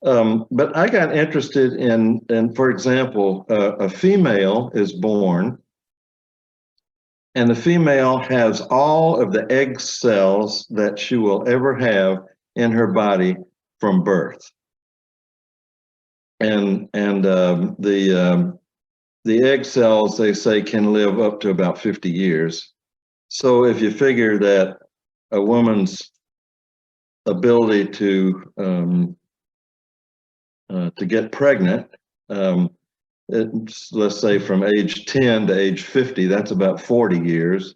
But I got interested in, for example, a female is born, and the female has all of the egg cells that she will ever have in her body from birth. The egg cells, they say, can live up to about 50 years. So if you figure that a woman's ability to get pregnant, let's say from age 10 to age 50, that's about 40 years.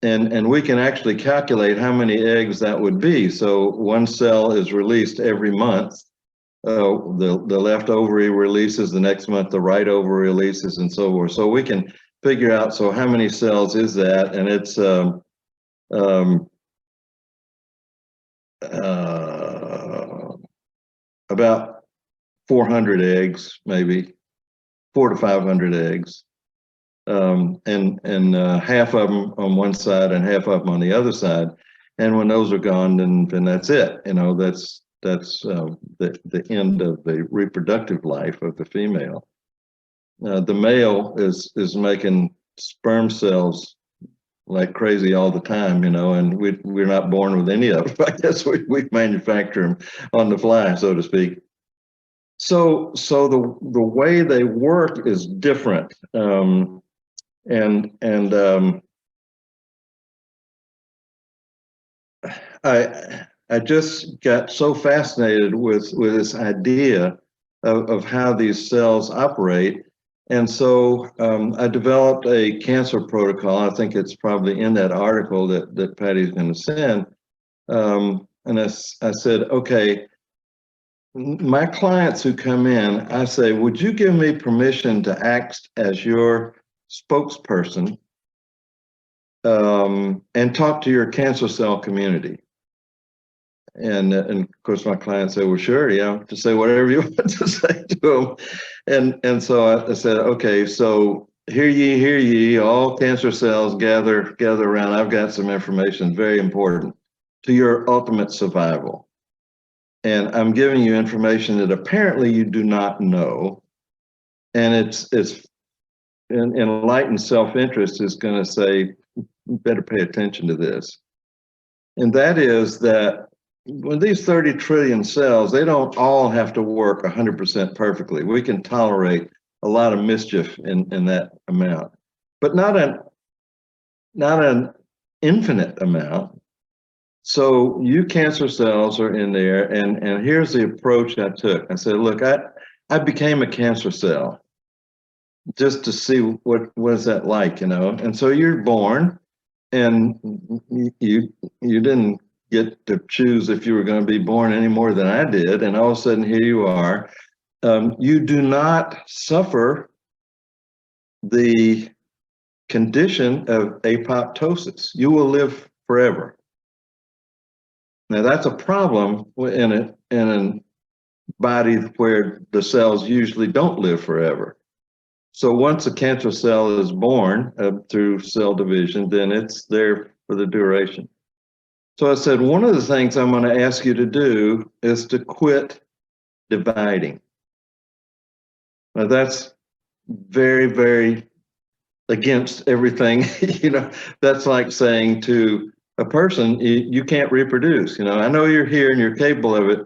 And we can actually calculate how many eggs that would be. So one cell is released every month. The left ovary releases the next month, the right ovary releases, and so forth. So we can figure out, so how many cells is that? And it's about 400 eggs, maybe 400 to 500 eggs, and half of them on one side and half of them on the other side. And when those are gone, then that's it. That's the end of the reproductive life of the female. The male is making sperm cells like crazy all the time, and we're not born with any of them. I guess we manufacture them on the fly, so to speak. So the way they work is different, I just got so fascinated with this idea of how these cells operate. And so I developed a cancer protocol. I think it's probably in that article that Patty's going to send. And I said, okay, my clients who come in, I say, would you give me permission to act as your spokesperson and talk to your cancer cell community? And of course, my clients say, well, sure, yeah, to say whatever you want to say to them. And so I said, okay, so hear ye, all cancer cells gather around. I've got some information very important to your ultimate survival. And I'm giving you information that apparently you do not know. And it's enlightened self-interest is going to say, you better pay attention to this. And that is that when these 30 trillion cells, they don't all have to work 100% perfectly. We can tolerate a lot of mischief in that amount, but not an infinite amount. So you cancer cells are in there, and here's the approach I took. I said, look, I became a cancer cell just to see what is that like, And so you're born, and you didn't get to choose if you were going to be born any more than I did, and all of a sudden here you are. You do not suffer the condition of apoptosis. You will live forever. Now that's a problem in a body where the cells usually don't live forever. So once a cancer cell is born through cell division, then it's there for the duration. So I said, one of the things I'm going to ask you to do is to quit dividing. Now that's very, very against everything, that's like saying to a person, you can't reproduce. I know you're here and you're capable of it,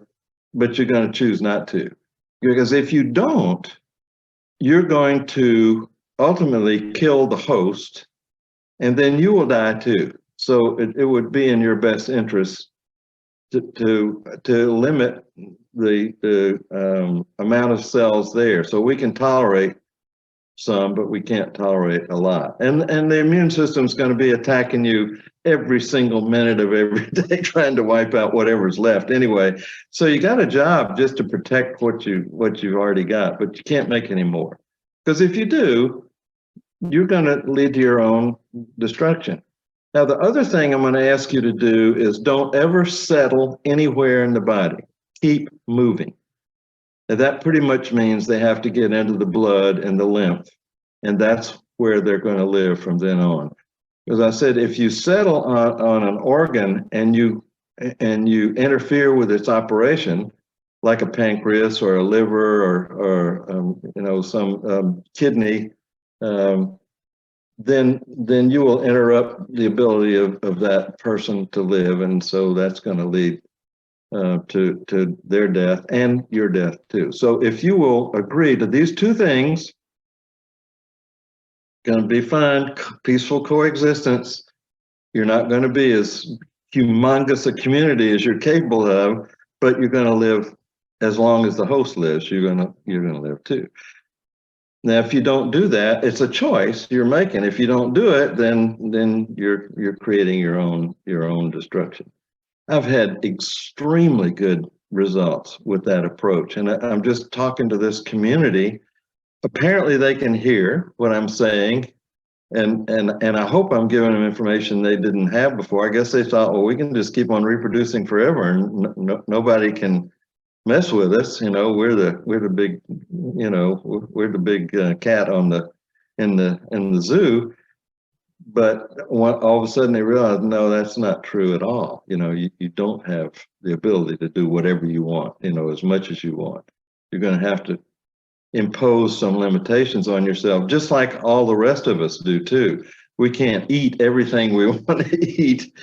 but you're going to choose not to. Because if you don't, you're going to ultimately kill the host, and then you will die too. So it would be in your best interest to limit the amount of cells there. So we can tolerate some, but we can't tolerate a lot. And the immune system is going to be attacking you every single minute of every day, trying to wipe out whatever's left anyway. So you got a job just to protect what you've already got, but you can't make any more. Because if you do, you're going to lead to your own destruction. Now, the other thing I'm going to ask you to do is don't ever settle anywhere in the body. Keep moving. Now, that pretty much means they have to get into the blood and the lymph, and that's where they're going to live from then on. Because I said, if you settle on an organ and you interfere with its operation, like a pancreas or a liver or some kidney, then you will interrupt the ability of that person to live, and so that's going to lead to their death and your death too. So if you will agree to these two things, going to be fine, peaceful coexistence. You're not going to be as humongous a community as you're capable of, but you're going to live as long as the host lives. You're going to live too. Now, if you don't do that, it's a choice you're making. If you don't do it, then you're creating your own destruction. I've had extremely good results with that approach, and I'm just talking to this community. Apparently, they can hear what I'm saying, and I hope I'm giving them information they didn't have before. I guess they thought, well, we can just keep on reproducing forever, and nobody can mess with us. We're the big, we're the big cat on in the zoo. But all of a sudden they realize, no, that's not true at all. You don't have the ability to do whatever you want, as much as you want. You're going to have to impose some limitations on yourself, just like all the rest of us do too. We can't eat everything we want to eat,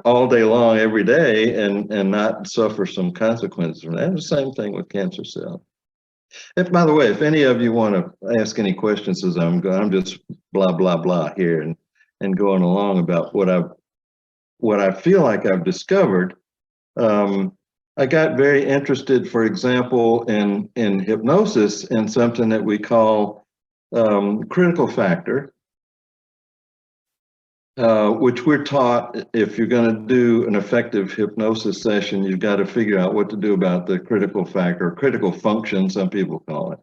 all day long, every day, and not suffer some consequences from that. The same thing with cancer cells. If, by the way, if any of you want to ask any questions as I'm just blah blah blah here and going along about what I feel like I've discovered. I got very interested, for example, in hypnosis, in something that we call critical factor, which we're taught if you're going to do an effective hypnosis session, you've got to figure out what to do about the critical factor, critical function, some people call it.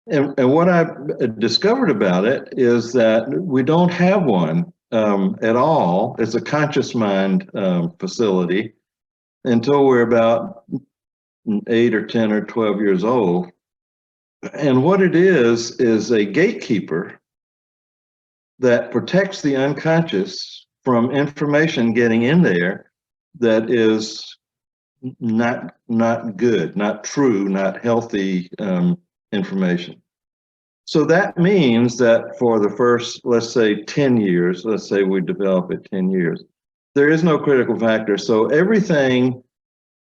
And what I've discovered about it is that we don't have one at all. It's a conscious mind facility until we're about 8 or 10 or 12 years old. And what it is a gatekeeper that protects the unconscious from information getting in there that is not good, not true, not healthy information. So that means that for the first, let's say 10 years, let's say we develop it 10 years, there is no critical factor. So everything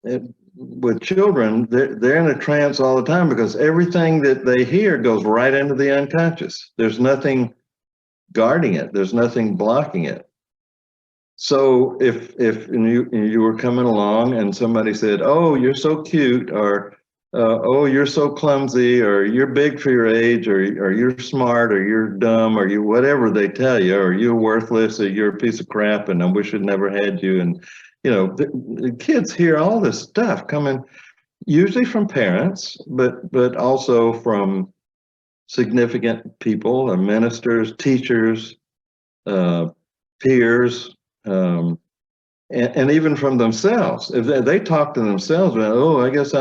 with children, they're in a trance all the time because everything that they hear goes right into the unconscious. There's nothing guarding it. There's nothing blocking it. So if you were coming along and somebody said, "Oh, you're so cute," or "Oh, you're so clumsy," or "You're big for your age," or "You're smart," or "You're dumb," or whatever they tell you, or "You're worthless," or "You're a piece of crap," and "I wish I'd never had you," and the kids hear all this stuff coming, usually from parents, but also from significant people, ministers, teachers, peers, and even from themselves. If they talk to themselves about, "Oh, I guess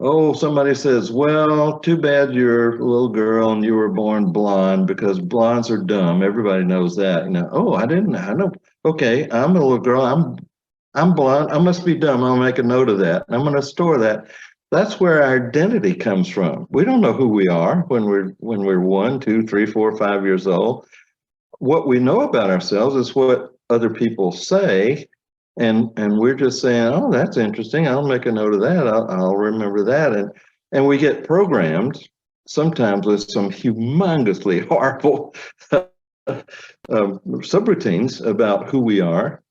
oh, somebody says, well, too bad you're a little girl and you were born blonde because blondes are dumb." Everybody knows that. "Oh, I know. Okay, I'm a little girl. I'm blonde. I must be dumb. I'll make a note of that. I'm going to store that." That's where our identity comes from. We don't know who we are when we're 1, 2, 3, 4, 5 years old. What we know about ourselves is what other people say, and we're just saying, "Oh, that's interesting. I'll make a note of that. I'll remember that." And we get programmed sometimes with some humongously horrible subroutines about who we are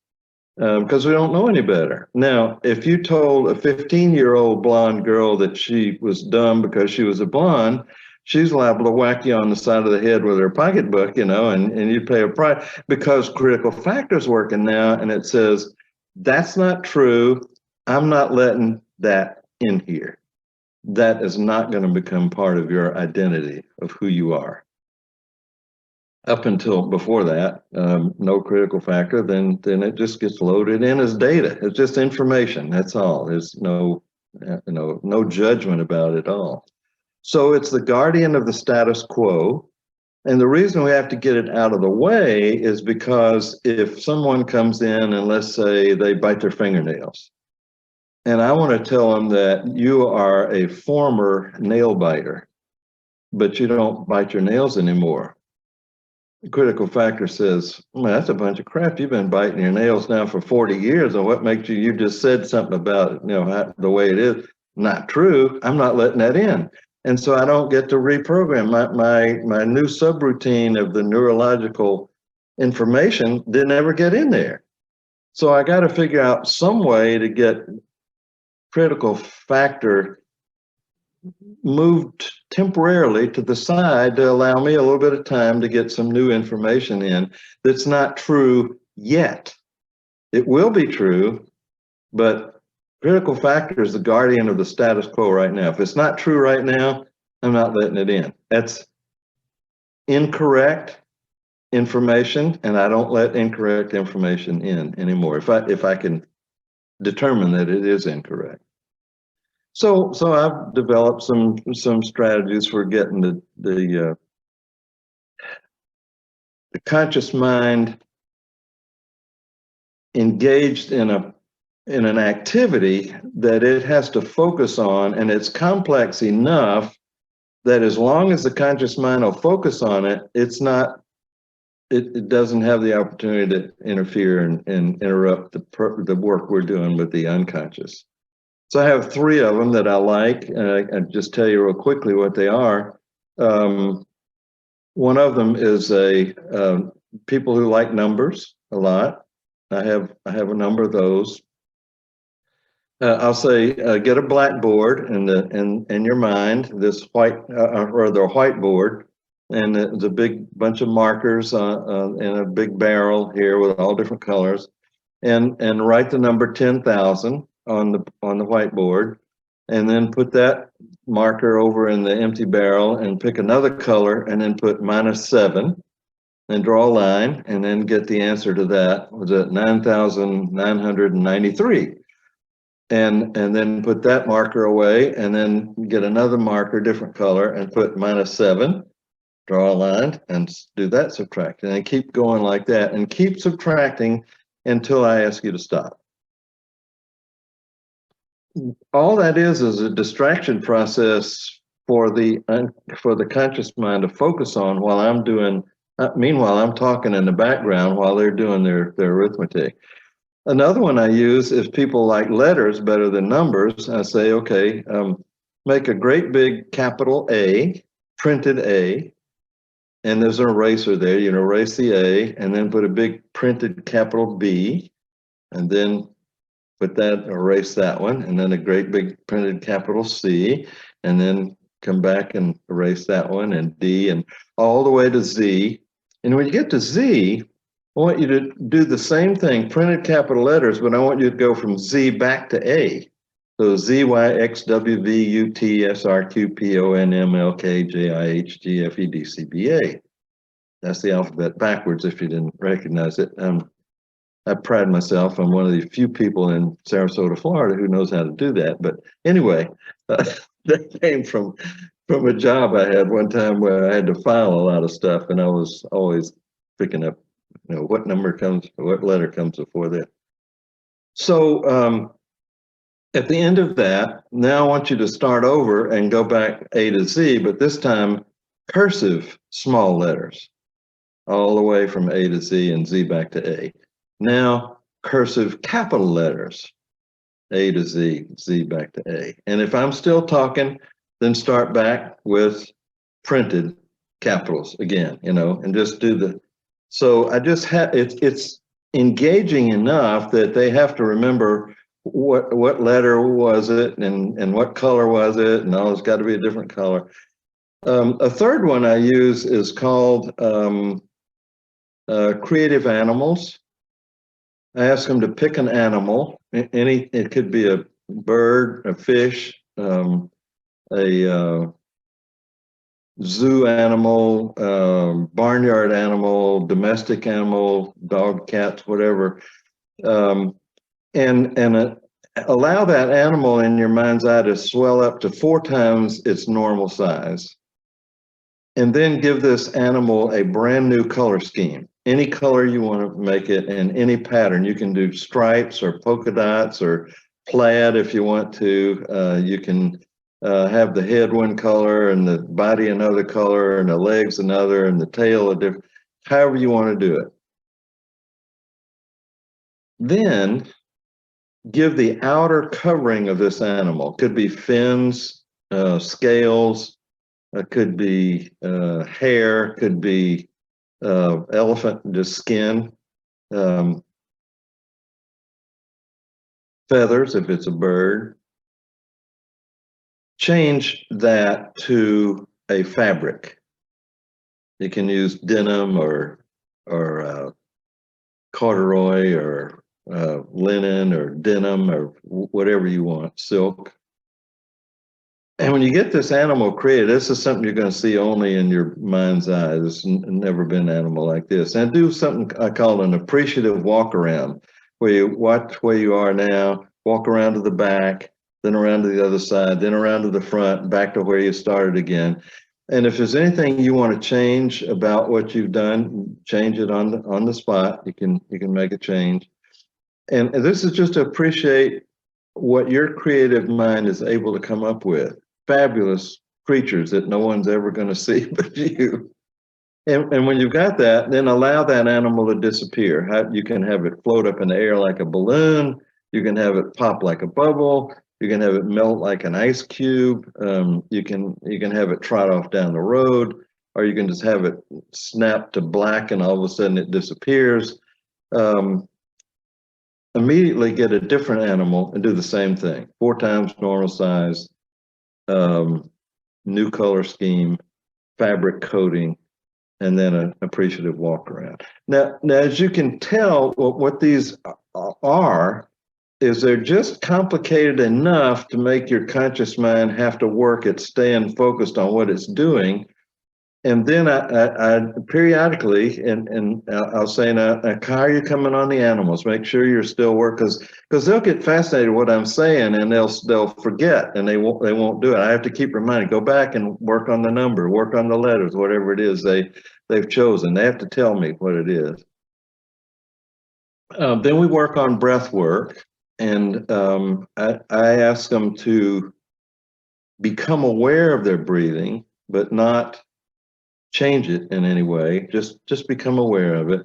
because we don't know any better. Now, if you told a 15-year-old blonde girl that she was dumb because she was a blonde, she's liable to whack you on the side of the head with her pocketbook, and you'd pay a price, because critical factor's working now, and it says, "That's not true. I'm not letting that in here. That is not going to become part of your identity of who you are." Up until before that, no critical factor, then it just gets loaded in as data. It's just information. That's all. There's no judgment about it at all. So it's the guardian of the status quo. And the reason we have to get it out of the way is because if someone comes in and let's say they bite their fingernails, And I want to tell them that you are a former nail biter, but you don't bite your nails anymore. The critical factor says, well, that's a bunch of crap. You've been biting your nails now for 40 years. And what makes you just said something about it, the way it is. Not true. I'm not letting that in. And so I don't get to reprogram. My new subroutine of the neurological information didn't ever get in there. So I got to figure out some way to get critical factor moved temporarily to the side to allow me a little bit of time to get some new information in that's not true yet. It will be true, but critical factor is the guardian of the status quo right now. If it's not true right now, I'm not letting it in. That's incorrect information, and I don't let incorrect information in anymore if I can determine that it is incorrect. So I've developed some strategies for getting the conscious mind engaged in an activity that it has to focus on, and it's complex enough that as long as the conscious mind will focus on it, it doesn't have the opportunity to interfere and interrupt the work we're doing with the unconscious. So I have 3 of them that I like, and I just tell you real quickly what they are. One of them is people who like numbers a lot. I have a number of those. I'll say get a blackboard in your mind, this white or the whiteboard, and there's a big bunch of markers in a big barrel here with all different colors, and write the number 10,000 on the whiteboard, and then put that marker over in the empty barrel and pick another color and then put -7 and draw a line and then get the answer to that. Was it 9,993? And then put that marker away and then get another marker, different color, and put -7, draw a line and do that subtraction, and keep going like that and keep subtracting until I ask you to stop. All that is a distraction process for the conscious mind to focus on while I'm doing. Meanwhile, I'm talking in the background while they're doing their arithmetic. Another one I use is people like letters better than numbers. I say, okay, make a great big capital A, printed A, and there's an eraser there. You erase the A, and then put a big printed capital B, and then erase that one, and then a great big printed capital C, and then come back and erase that one, and D, and all the way to Z. And when you get to Z, I want you to do the same thing, printed capital letters, but I want you to go from Z back to A. So Z, Y, X, W, V, U, T, S, R, Q, P, O, N, M, L, K, J, I, H, G, F, E, D, C, B, A. That's the alphabet backwards if you didn't recognize it. I pride myself. I'm one of the few people in Sarasota, Florida, who knows how to do that. But anyway, that came from a job I had one time where I had to file a lot of stuff, and I was always picking up, what letter comes before that. So at the end of that, now I want you to start over and go back A to Z, but this time cursive small letters, all the way from A to Z and Z back to A. Now, cursive capital letters, A to Z, Z back to A. And if I'm still talking, then start back with printed capitals again, and just do the, so I just have, it's engaging enough that they have to remember what letter was it and what color was it, and it's got to be a different color. A third one I use is called creative animals. I ask them to pick an animal. It could be a bird, a fish, a zoo animal, barnyard animal, domestic animal, dog, cats, whatever, and allow that animal in your mind's eye to swell up to 4 times its normal size. And then give this animal a brand new color scheme. Any color you want to make it, and any pattern. You can do stripes or polka dots or plaid if you want to. You can have the head one color and the body another color and the legs another and the tail a different, however you want to do it. Then give the outer covering of this animal. Could be fins, scales, could be hair, could be elephant, just skin, feathers if it's a bird. Change that to a fabric. You can use denim or corduroy or linen or denim or whatever you want, silk. And when you get this animal created, this is something you're going to see only in your mind's eye. There's never been an animal like this. And do something I call an appreciative walk around, where you watch where you are now, walk around to the back, then around to the other side, then around to the front, back to where you started again. And if there's anything you want to change about what you've done, change it on the spot. You can make a change. And this is just to appreciate what your creative mind is able to come up with. Fabulous creatures that no one's ever going to see but you. And when you've got that, then allow that animal to disappear. You can have it float up in the air like a balloon. You can have it pop like a bubble. You can have it melt like an ice cube. You can have it trot off down the road, or you can just have it snap to black and all of a sudden it disappears. Immediately get a different animal and do the same thing. 4 times normal size, new color scheme, fabric coating, and then an appreciative walk around. Now as you can tell, what these are is they're just complicated enough to make your conscious mind have to work at staying focused on what it's doing. And then I periodically, and I'll say, now, how are you coming on the animals? Make sure you're still working, because they'll get fascinated with what I'm saying, and they'll forget, and they won't do it. I have to keep reminding, go back and work on the number, work on the letters, whatever it is they've chosen. They have to tell me what it is. Then we work on breath work, and I ask them to become aware of their breathing, but not change it in any way. Just become aware of it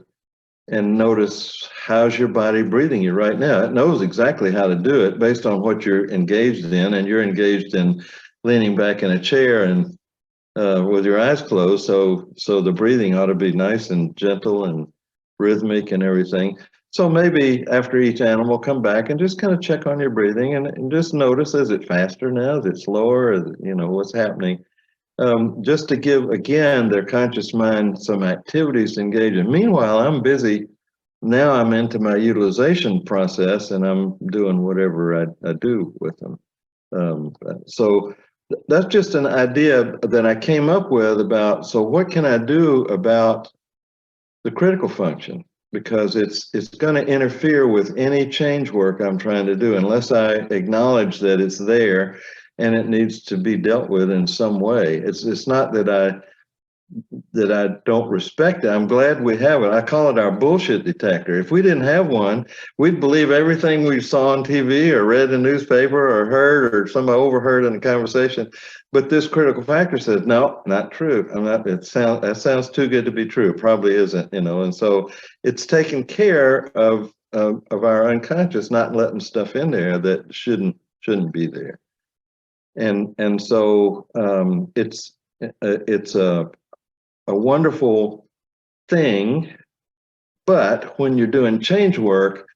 and notice, how's your body breathing you right now. It knows exactly how to do it based on what you're engaged in, and you're engaged in leaning back in a chair and with your eyes closed, so the breathing ought to be nice and gentle and rhythmic and everything. So maybe after each animal, come back and just kind of check on your breathing and just notice, is it faster now, is it slower, what's happening. Just to give, again, their conscious mind some activities to engage in. Meanwhile, I'm busy. Now I'm into my utilization process, and I'm doing whatever I do with them. So that's just an idea that I came up with about, so what can I do about the critical function? Because it's going to interfere with any change work I'm trying to do unless I acknowledge that it's there and it needs to be dealt with in some way. It's not that I don't respect it. I'm glad we have it. I call it our bullshit detector. If we didn't have one, we'd believe everything we saw on TV or read in the newspaper or heard or somebody overheard in a conversation. But this critical factor says, no, not true. That sounds too good to be true. Probably isn't, And so it's taking care of our unconscious, not letting stuff in there that shouldn't be there. And so it's a wonderful thing, but when you're doing change work,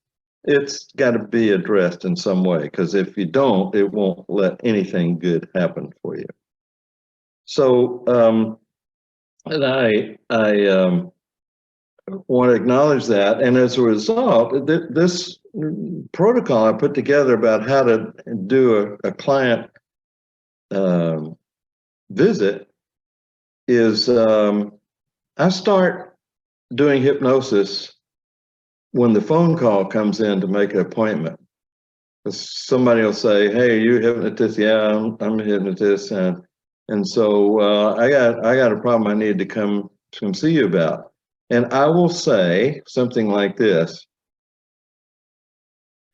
it's got to be addressed in some way, because if you don't, it won't let anything good happen for you. So and I want to acknowledge that, and as a result, this protocol I put together about how to do a client visit is I start doing hypnosis when the phone call comes in to make an appointment. Somebody will say, "Hey, are you a hypnotist?" "Yeah, I'm a hypnotist, and so I got a problem I need to come see you about." And I will say something like this: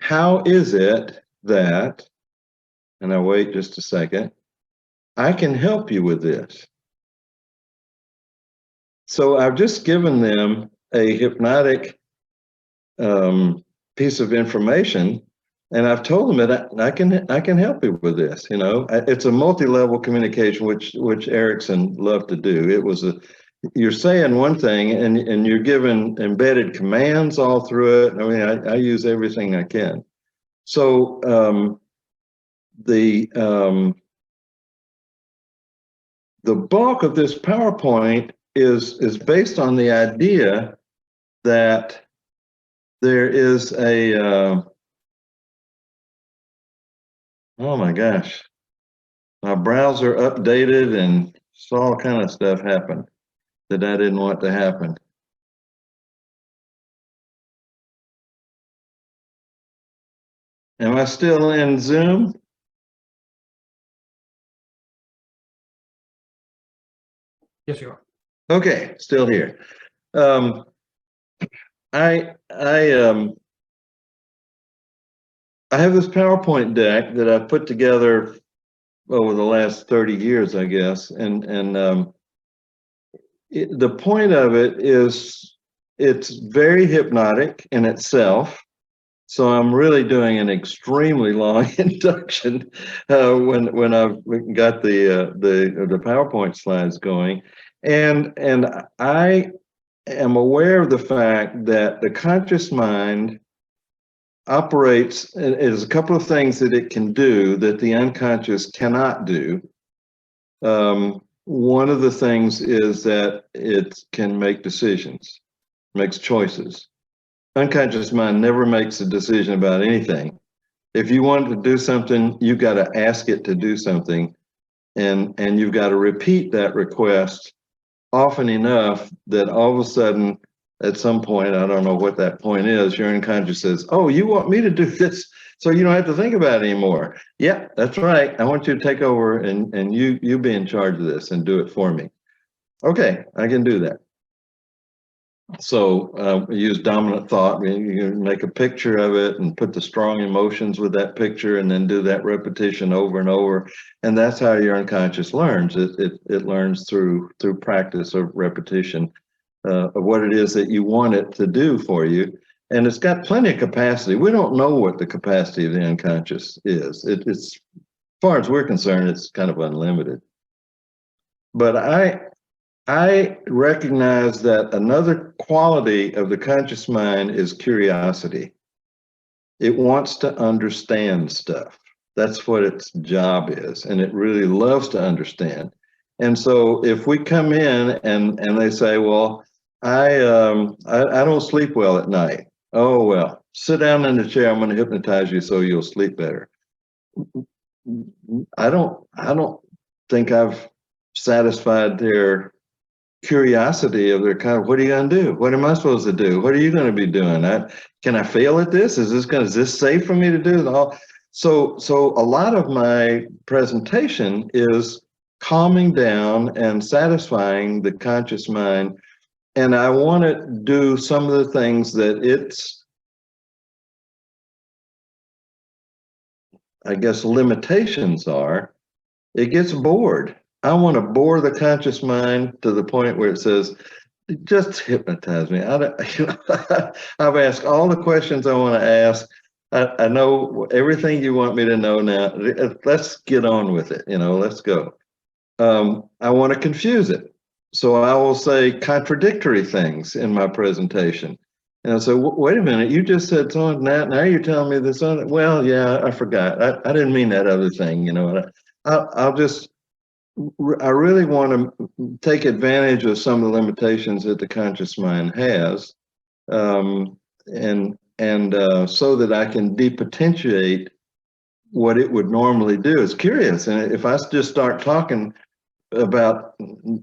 "How is it that, and I wait just a second, I can help you with this. So I've just given them a hypnotic piece of information, and I've told them that I can help you with this. It's a multi-level communication, which Erickson loved to do. It was you're saying one thing, and you're given embedded commands all through it. I mean, I use everything I can. So the bulk of this PowerPoint is based on the idea that there is a oh my gosh, my browser updated and saw all kind of stuff happen that I didn't want to happen. Am I still in Zoom? Yes, you are. Okay, still here. I have this PowerPoint deck that I've put together over the last 30 years, I guess, and the point of it is it's very hypnotic in itself. So I'm really doing an extremely long induction when I've got the PowerPoint slides going, and I am aware of the fact that the conscious mind operates. There's a couple of things that it can do that the unconscious cannot do. One of the things is that it can make decisions, makes choices. Unconscious mind never makes a decision about anything. If you want to do something, you've got to ask it to do something, and you've got to repeat that request often enough that all of a sudden, at some point, I don't know what that point is, your unconscious says, "Oh, you want me to do this, so you don't have to think about it anymore." Yeah, that's right. I want you to take over and you be in charge of this and do it for me. Okay, I can do that. So use dominant thought. You make a picture of it and put the strong emotions with that picture, and then do that repetition over and over. And that's how your unconscious learns. It learns through practice of repetition of what it is that you want it to do for you. And it's got plenty of capacity. We don't know what the capacity of the unconscious is. It's, as far as we're concerned, it's kind of unlimited. But I recognize that another quality of the conscious mind is curiosity. It wants to understand stuff. That's what its job is, and it really loves to understand. And so if we come in and they say, "Well, I don't sleep well at night." Oh, well, sit down in the chair. I'm going to hypnotize you so you'll sleep better. I don't think I've satisfied their curiosity of their kind of, what are you going to do? What am I supposed to do? What are you going to be doing? Can I fail at this? Is this safe for me to do? So a lot of my presentation is calming down and satisfying the conscious mind. And I want to do some of the things that its, I guess, limitations are. It gets bored. I want to bore the conscious mind to the point where it says, "Just hypnotize me." I've asked all the questions I want to ask. I know everything you want me to know now. Let's get on with it. Let's go. I want to confuse it. So I will say contradictory things in my presentation. And so, wait a minute, you just said so and that. Now you're telling me this on it. Well, yeah, I forgot. I didn't mean that other thing. I'll just, I really want to take advantage of some of the limitations that the conscious mind has, and so that I can depotentiate what it would normally do. It's curious, and if I just start talking about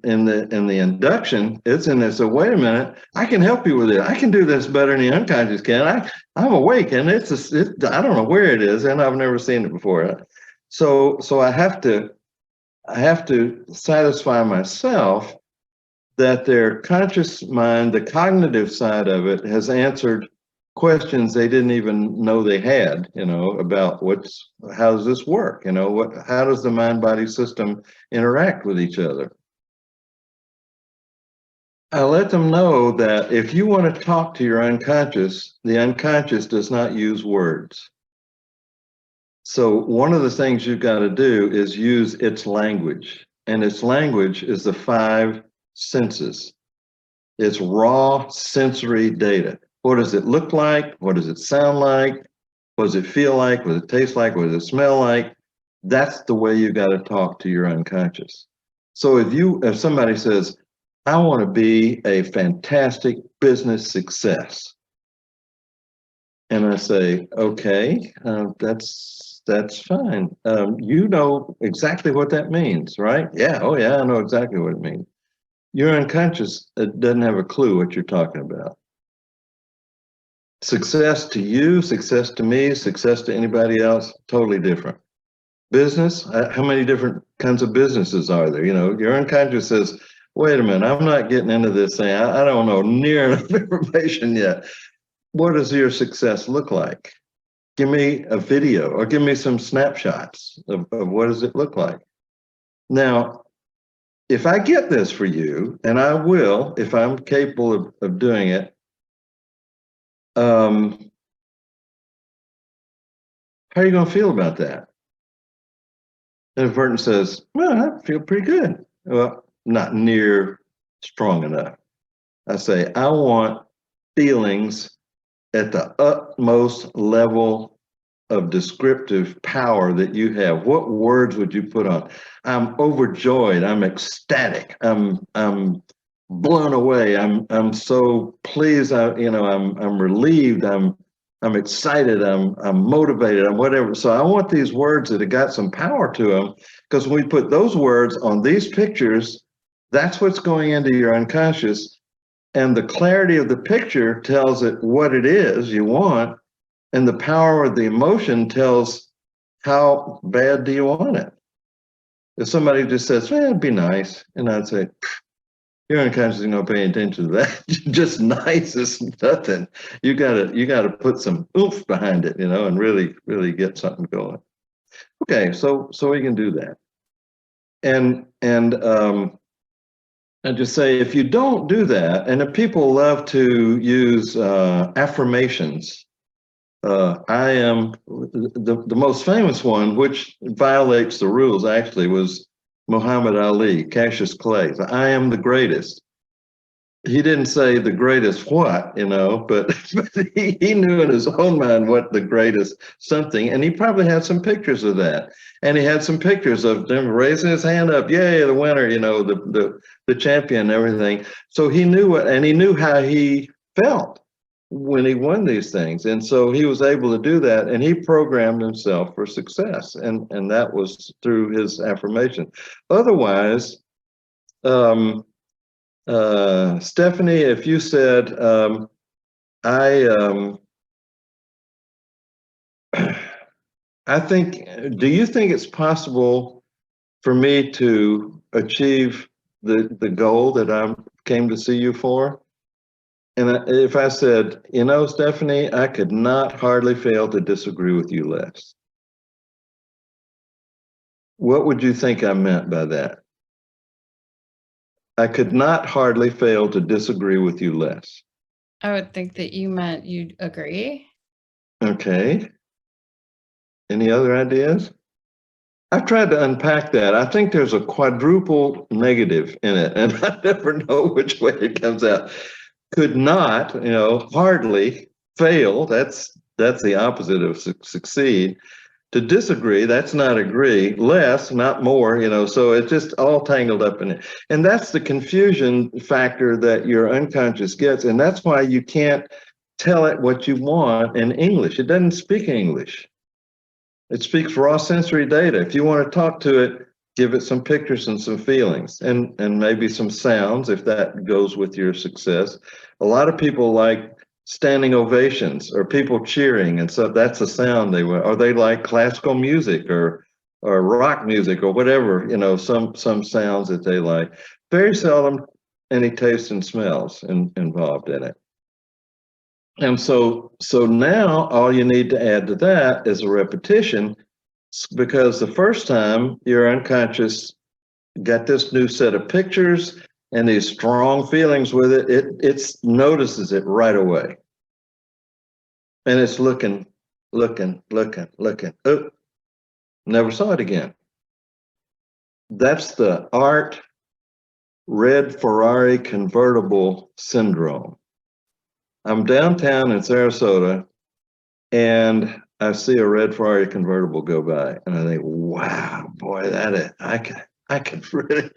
in the induction, it's in there. So wait a minute, I can help you with it. I can do this better than the unconscious can. I'm awake, and I don't know where it is, and I've never seen it before. So I have to satisfy myself that their conscious mind, the cognitive side of it, has answered questions they didn't even know they had, about how does this work? How does the mind-body system interact with each other? I let them know that if you want to talk to your unconscious, the unconscious does not use words. So one of the things you've got to do is use its language. And its language is the 5 senses. It's raw sensory data. What does it look like? What does it sound like? What does it feel like? What does it taste like? What does it smell like? That's the way you got to talk to your unconscious. So if somebody says, I want to be a fantastic business success. And I say, okay, that's fine. You know exactly what that means, right? Yeah, oh yeah, I know exactly what it means. Your unconscious doesn't have a clue what you're talking about. Success to you, success to me, success to anybody else, totally different. Business, how many different kinds of businesses are there? Your unconscious says, wait a minute, I'm not getting into this thing. I don't know near enough information yet. What does your success look like? Give me a video or give me some snapshots of what does it look like? Now, if I get this for you, and I will, if I'm capable of doing it, how are you going to feel about that? And if Burton says, well, I feel pretty good. Well, not near strong enough. I say, I want feelings at the utmost level of descriptive power that you have. What words would you put on? I'm overjoyed. I'm ecstatic. I'm blown away. I'm so pleased. I'm relieved. I'm excited. I'm motivated. I'm whatever. So I want these words that have got some power to them, because when we put those words on these pictures, that's what's going into your unconscious. And the clarity of the picture tells it what it is you want. And the power of the emotion tells how bad do you want it. If somebody just says, well, it'd be nice. And I'd say, your unconscious is not paying attention to that. Just nice is nothing. You gotta put some oomph behind it, and really, really get something going. Okay, so we can do that. And I just say, if you don't do that, and if people love to use affirmations, I am the most famous one, which violates the rules actually, was Muhammad Ali, Cassius Clay. I am the greatest. He didn't say the greatest what, but he knew in his own mind what the greatest something, and he probably had some pictures of that. And he had some pictures of them raising his hand up, yay, the winner, the champion and everything. So he knew and he knew how he felt when he won these things. And so he was able to do that, and he programmed himself for success. And that was through his affirmation. Otherwise, Stephanie, if you said, do you think it's possible for me to achieve the goal that I came to see you for? And if I said, Stephanie, I could not hardly fail to disagree with you less. What would you think I meant by that? I could not hardly fail to disagree with you less. I would think that you meant you'd agree. Okay. Any other ideas? I've tried to unpack that. I think there's a quadruple negative in it, and I never know which way it comes out. Could not, hardly fail. That's the opposite of succeed. To disagree, that's not agree. Less, not more, so it's just all tangled up in it. And that's the confusion factor that your unconscious gets. And that's why you can't tell it what you want in English. It doesn't speak English. It speaks raw sensory data. If you want to talk to it, give it some pictures and some feelings, and maybe some sounds if that goes with your success. A lot of people like standing ovations or people cheering, and so that's a sound they want. Or they like classical music or rock music or whatever, some sounds that they like. Very seldom any taste and smells involved in it. And so now all you need to add to that is a repetition, because the first time your unconscious got this new set of pictures and these strong feelings with it, it notices it right away. And it's looking. Oh, never saw it again. That's the art red Ferrari convertible syndrome. I'm downtown in Sarasota and I see a red Ferrari convertible go by and I think, wow, boy, I could really,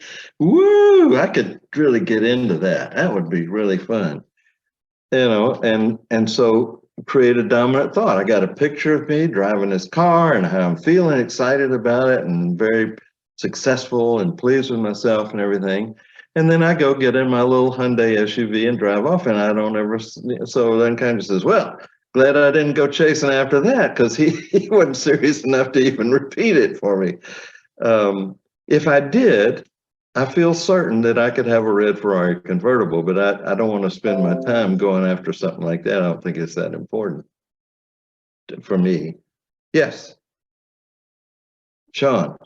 I could really get into that. That would be really fun. And so create a dominant thought. I got a picture of me driving this car and how I'm feeling excited about it and very successful and pleased with myself and everything. And then I go get in my little Hyundai SUV and drive off, and I don't ever. So then kind of says, well, glad I didn't go chasing after that, because he wasn't serious enough to even repeat it for me. If I did, I feel certain that I could have a red Ferrari convertible, but I don't want to spend my time going after something like that. I don't think it's that important for me. Yes. Sean.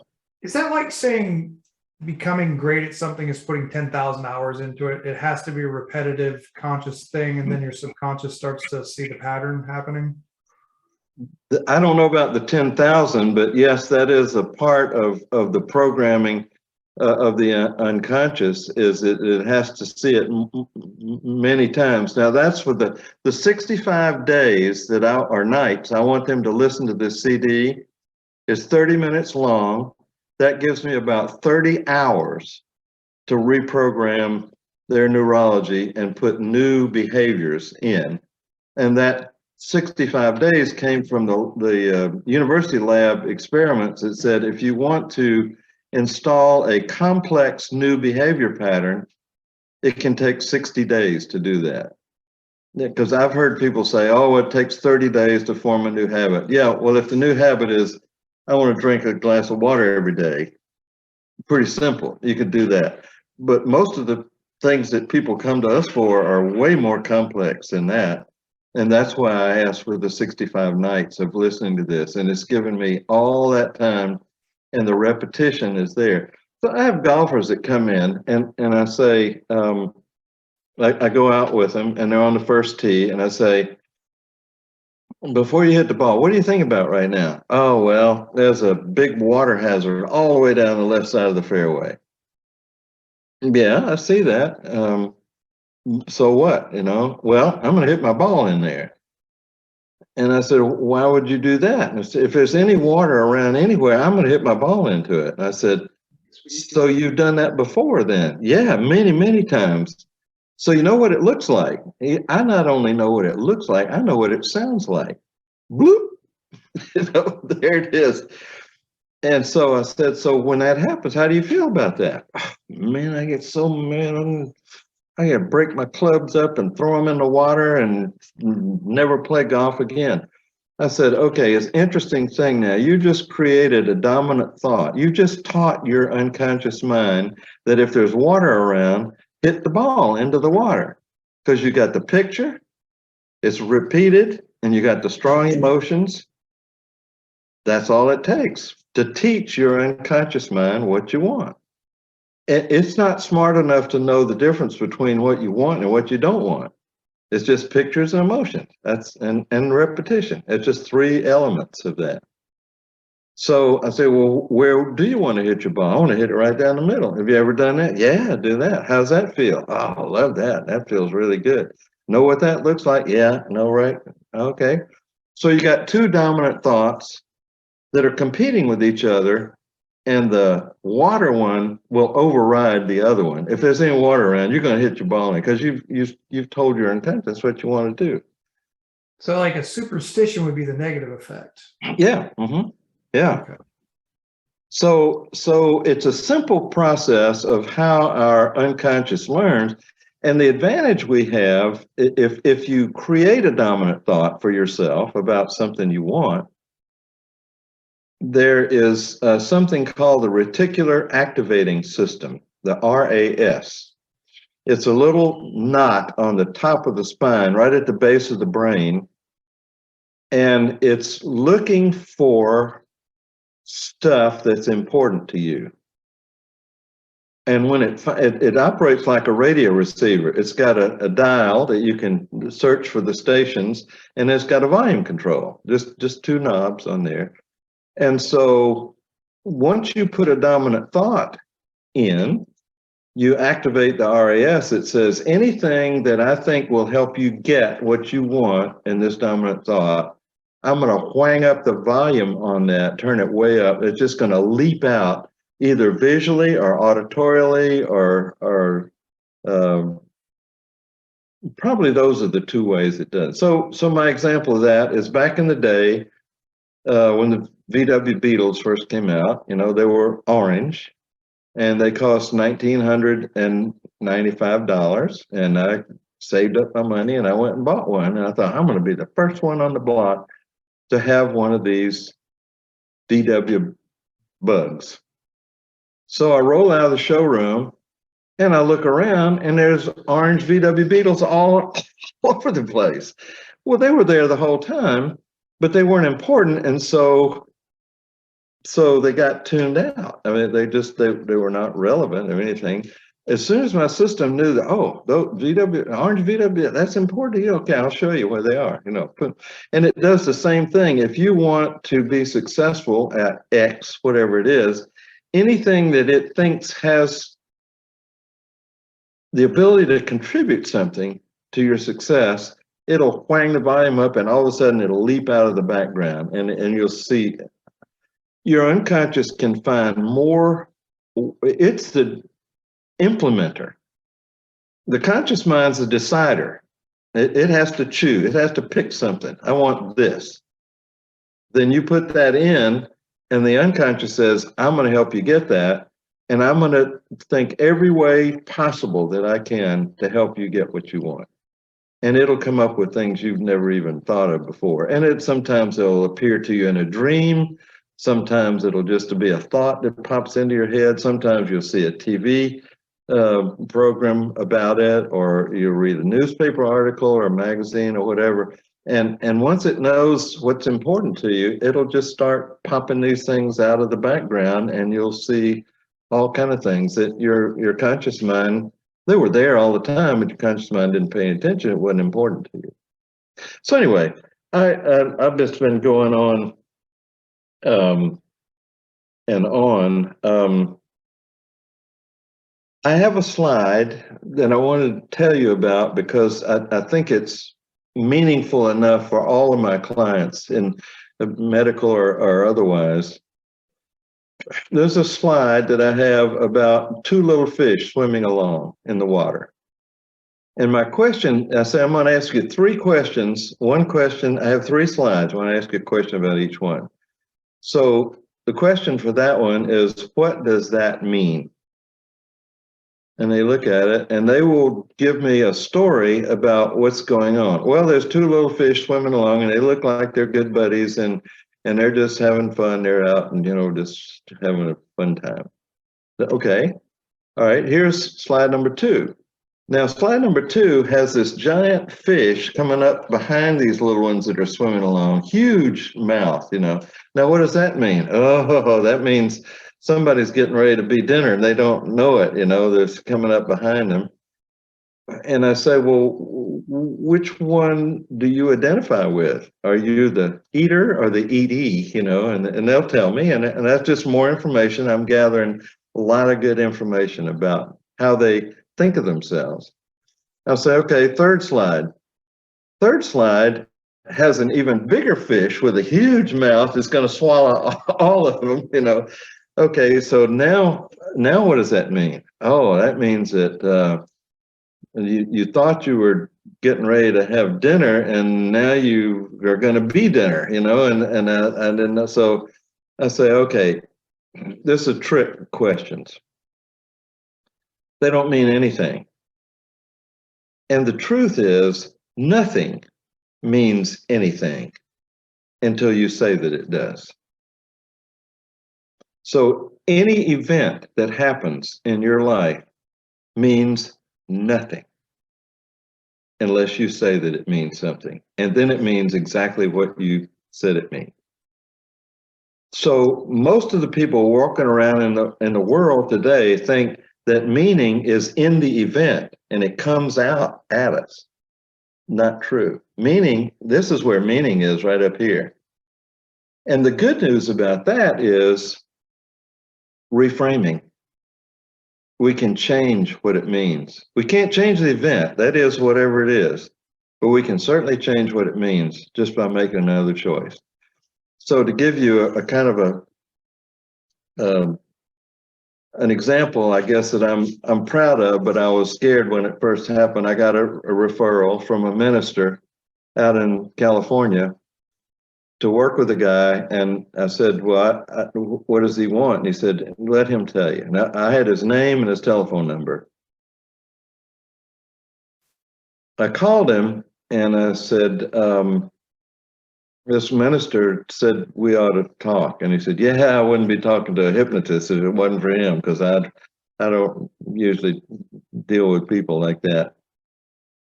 Is that like saying becoming great at something is putting 10,000 hours into it? It has to be a repetitive, conscious thing, and then your subconscious starts to see the pattern happening? I don't know about the 10,000, but yes, that is a part of the programming of the unconscious, is it has to see it many times. Now that's for the 65 days that or nights I want them to listen to this CD. It's 30 minutes long. That gives me about 30 hours to reprogram their neurology and put new behaviors in. And that 65 days came from the university lab experiments that said if you want to install a complex new behavior pattern, it can take 60 days to do that. Because I've heard people say, oh, it takes 30 days to form a new habit. Yeah, well, if the new habit is, I want to drink a glass of water every day, pretty simple. You could do that. But most of the things that people come to us for are way more complex than that. And that's why I asked for the 65 nights of listening to this. And it's given me all that time, and the repetition is there. So I have golfers that come in and I say, I go out with them and they're on the first tee and I say, before you hit the ball, what do you think about right now? Oh, well, there's a big water hazard all the way down the left side of the fairway. Yeah, I see that. So what, Well, I'm going to hit my ball in there. And I said, why would you do that? And I said, if there's any water around anywhere, I'm going to hit my ball into it. And I said, so you've done that before then? Yeah, many, many times. So you know what it looks like? I not only know what it looks like, I know what it sounds like. Bloop. There it is. And so I said, so when that happens, how do you feel about that? Oh, man, I get so mad. I gotta break my clubs up and throw them in the water and never play golf again. I said, okay, it's an interesting thing now. You just created a dominant thought. You just taught your unconscious mind that if there's water around, hit the ball into the water, because you got the picture, it's repeated, and you got the strong emotions. That's all it takes to teach your unconscious mind what you want. It's not smart enough to know the difference between what you want and what you don't want. It's just pictures and emotions. And repetition. It's just three elements of that. So I say, well, where do you want to hit your ball? I want to hit it right down the middle. Have you ever done that? Yeah, do that. How's that feel? Oh, I love that. That feels really good. Know what that looks like? Yeah, no, right? Okay. So you got two dominant thoughts that are competing with each other, and the water one will override the other one. If there's any water around, you're going to hit your ball in, because you've told your intent that's what you want to do. So like a superstition would be the negative effect. Yeah. Mm-hmm. Yeah. Okay. So it's a simple process of how our unconscious learns. And the advantage we have, if you create a dominant thought for yourself about something you want, there is something called the reticular activating system, the RAS. It's a little knot on the top of the spine, right at the base of the brain. And it's looking for stuff that's important to you. And when it operates like a radio receiver, it's got a dial that you can search for the stations, and it's got a volume control, just two knobs on there. And so once you put a dominant thought in, you activate the RAS. It says anything that I think will help you get what you want in this dominant thought, I'm going to whang up the volume on that, turn it way up. It's just going to leap out either visually or auditorially or probably those are the two ways it does. So my example of that is back in the day when the VW Beetles first came out, you know, they were orange and they cost $1,995. And I saved up my money and I went and bought one. And I thought, I'm going to be the first one on the block to have one of these VW bugs. So I roll out of the showroom and I look around and there's orange VW Beetles all over the place. Well, they were there the whole time, but they weren't important. And so they got tuned out. I mean, they were not relevant or anything. As soon as my system knew that, oh, those orange VW, that's important to you. Okay, I'll show you where they are, you know. And it does the same thing. If you want to be successful at X, whatever it is, anything that it thinks has the ability to contribute something to your success, it'll whang the volume up and all of a sudden it'll leap out of the background and you'll see your unconscious can find more. It's the implementer. The conscious mind's the decider. It has to choose. It has to pick something. I want this. Then you put that in and the unconscious says, I'm going to help you get that. And I'm going to think every way possible that I can to help you get what you want. And it'll come up with things you've never even thought of before. And sometimes it'll appear to you in a dream. Sometimes it'll just be a thought that pops into your head. Sometimes you'll see a TV program about it, or you'll read a newspaper article or a magazine or whatever. And once it knows what's important to you, it'll just start popping these things out of the background, and you'll see all kind of things that your conscious mind, they were there all the time, but your conscious mind didn't pay attention. It wasn't important to you. So anyway, I've just been going on and on. I have a slide that I wanted to tell you about because I think it's meaningful enough for all of my clients in medical or otherwise. There's a slide that I have about two little fish swimming along in the water. And my question, I say, I'm going to ask you three questions. One question, I have three slides. I want to ask you a question about each one. So the question for that one is, what does that mean? And they look at it and they will give me a story about what's going on. Well, there's two little fish swimming along and they look like they're good buddies and they're just having fun. They're out and, you know, just having a fun time. Okay. All right. Here's slide number two. Now, slide number two has this giant fish coming up behind these little ones that are swimming along, huge mouth, you know. Now, what does that mean? Oh, that means somebody's getting ready to be dinner and they don't know it, you know, that's coming up behind them. And I say, well, which one do you identify with? Are you the eater or the eatee, you know? And they'll tell me, and that's just more information. I'm gathering a lot of good information about how they think of themselves. I'll say, okay, third slide. Third slide has an even bigger fish with a huge mouth that's going to swallow all of them, you know. Okay, so now what does that mean? Oh, that means that you thought you were getting ready to have dinner, and now you are going to be dinner, you know. And then so I say, okay, this is trick questions. They don't mean anything. And the truth is, nothing means anything until you say that it does. So any event that happens in your life means nothing unless you say that it means something. And then it means exactly what you said it means. So most of the people walking around in the world today think that meaning is in the event and it comes out at us. Not true. Meaning, this is where meaning is, right up here. And the good news about that is reframing. We can change what it means. We can't change the event, that is whatever it is, but we can certainly change what it means just by making another choice. So to give you a kind of an example, I guess, that I'm proud of, but I was scared when it first happened. I got a referral from a minister out in California to work with a guy, and I said, well, what does he want? And he said, let him tell you. And I had his name and his telephone number. I called him and I said, this minister said we ought to talk. And he said, yeah, I wouldn't be talking to a hypnotist if it wasn't for him, because I don't usually deal with people like that.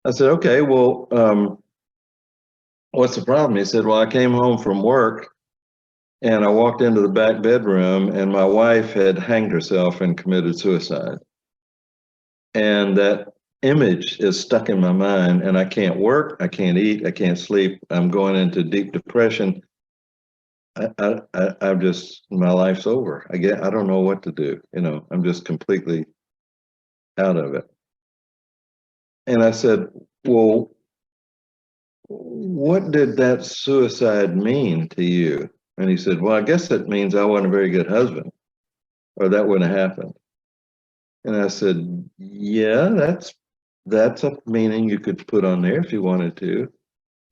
I said, okay, well, what's the problem? He said, well, I came home from work and I walked into the back bedroom and my wife had hanged herself and committed suicide. And that image is stuck in my mind, and I can't work, I can't eat, I can't sleep. I'm going into deep depression. I'm just, my life's over. I don't know what to do. I'm just completely out of it. And I said, well, what did that suicide mean to you? And he said, well, I guess it means I wasn't a very good husband, or that wouldn't have happened. And I said, yeah, that's a meaning you could put on there if you wanted to.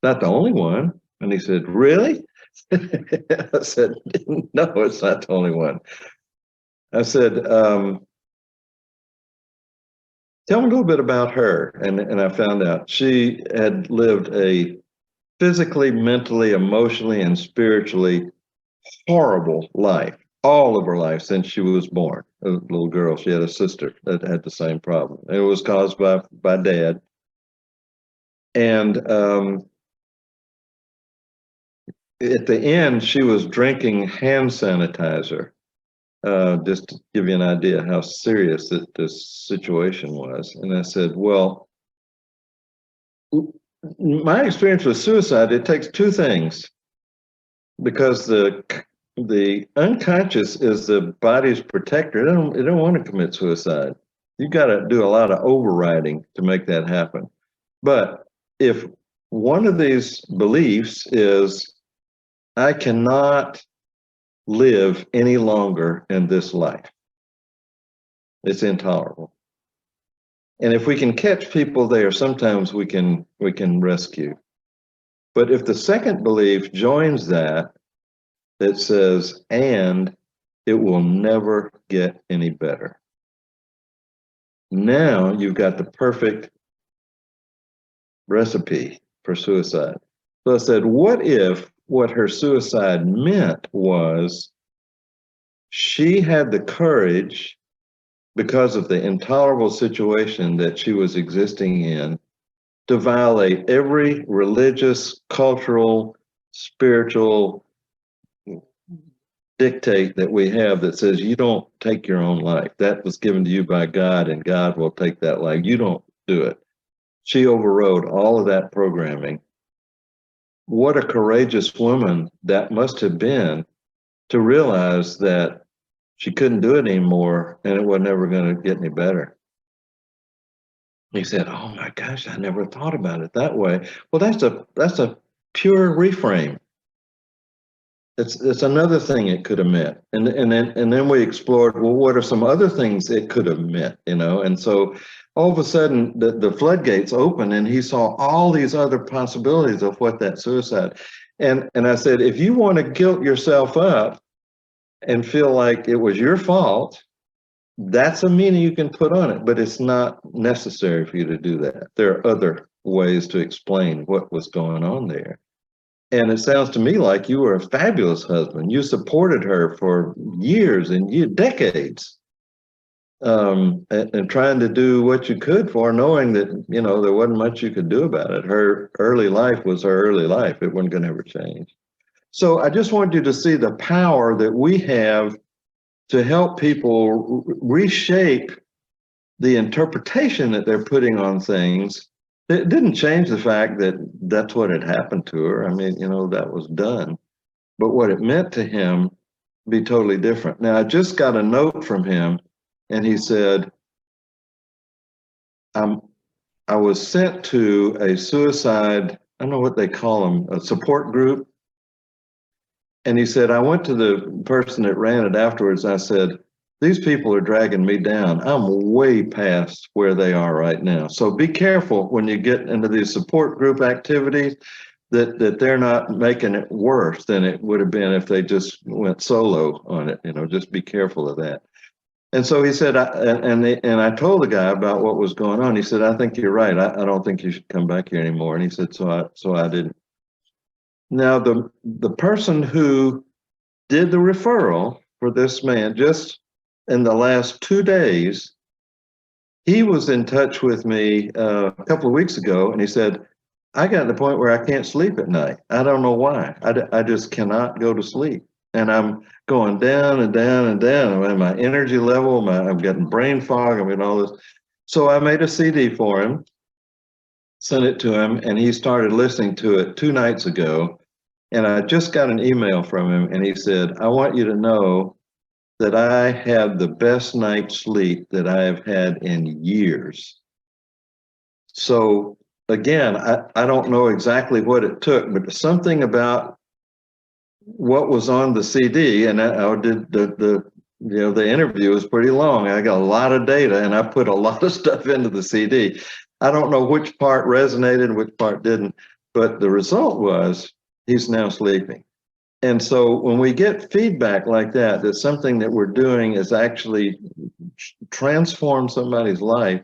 Not the only one. And he said, really? I said, no, it's not the only one. I said, tell me a little bit about her. And I found out she had lived a physically, mentally, emotionally, and spiritually horrible life, all of her life since she was born. A little girl, she had a sister that had the same problem. It was caused by dad. And at the end, she was drinking hand sanitizer, just to give you an idea how serious this situation was. And I said, well, my experience with suicide, it takes two things, because the unconscious is the body's protector. It don't want to commit suicide. You got to do a lot of overriding to make that happen. But if one of these beliefs is, I cannot live any longer in this life, it's intolerable. And if we can catch people there, sometimes we can rescue. But if the second belief joins that says, and it will never get any better, now you've got the perfect recipe for suicide. So I said, what if what her suicide meant was she had the courage, because of the intolerable situation that she was existing in, to violate every religious, cultural, spiritual dictate that we have that says you don't take your own life. That was given to you by God, and God will take that life. You don't do it. She overrode all of that programming. What a courageous woman that must have been, to realize that she couldn't do it anymore and it was never going to get any better. He said, oh my gosh, I never thought about it that way. Well, that's a pure reframe. It's another thing it could have meant. And then we explored, well, what are some other things it could have meant, And so all of a sudden the floodgates open, and he saw all these other possibilities of what that suicide. And I said, if you want to guilt yourself up and feel like it was your fault, that's a meaning you can put on it, but it's not necessary for you to do that. There are other ways to explain what was going on there. And it sounds to me like you were a fabulous husband. You supported her for years and decades. and trying to do what you could for her, knowing that, you know, there wasn't much you could do about it. Her early life was her early life. It wasn't going to ever change. So I just want you to see the power that we have to help people reshape the interpretation that they're putting on things. It didn't change the fact that that's what had happened to her. I mean, you know, that was done. But what it meant to him be totally different. Now, I just got a note from him, and he said, I was sent to a suicide, I don't know what they call them, a support group. And he said, I went to the person that ran it afterwards. I said, these people are dragging me down. I'm way past where they are right now. So be careful when you get into these support group activities that they're not making it worse than it would have been if they just went solo on it. You know, just be careful of that. And so he said, and I told the guy about what was going on. He said, I think you're right. I don't think you should come back here anymore. And he said, so I didn't. Now, the person who did the referral for this man, just in the last 2 days, he was in touch with me a couple of weeks ago, and he said, I got to the point where I can't sleep at night. I don't know why. I just cannot go to sleep. And I'm going down and down and down. And my energy level, I'm getting brain fog, I mean, all this. So I made a CD for him, sent it to him, and he started listening to it 2 nights ago. And I just got an email from him, and he said, I want you to know that I had the best night's sleep that I have had in years. So again, I don't know exactly what it took, but something about what was on the CD, and I did the interview was pretty long. I got a lot of data, and I put a lot of stuff into the CD. I don't know which part resonated, which part didn't, but the result was he's now sleeping. And so when we get feedback like that, that something that we're doing is actually transform somebody's life,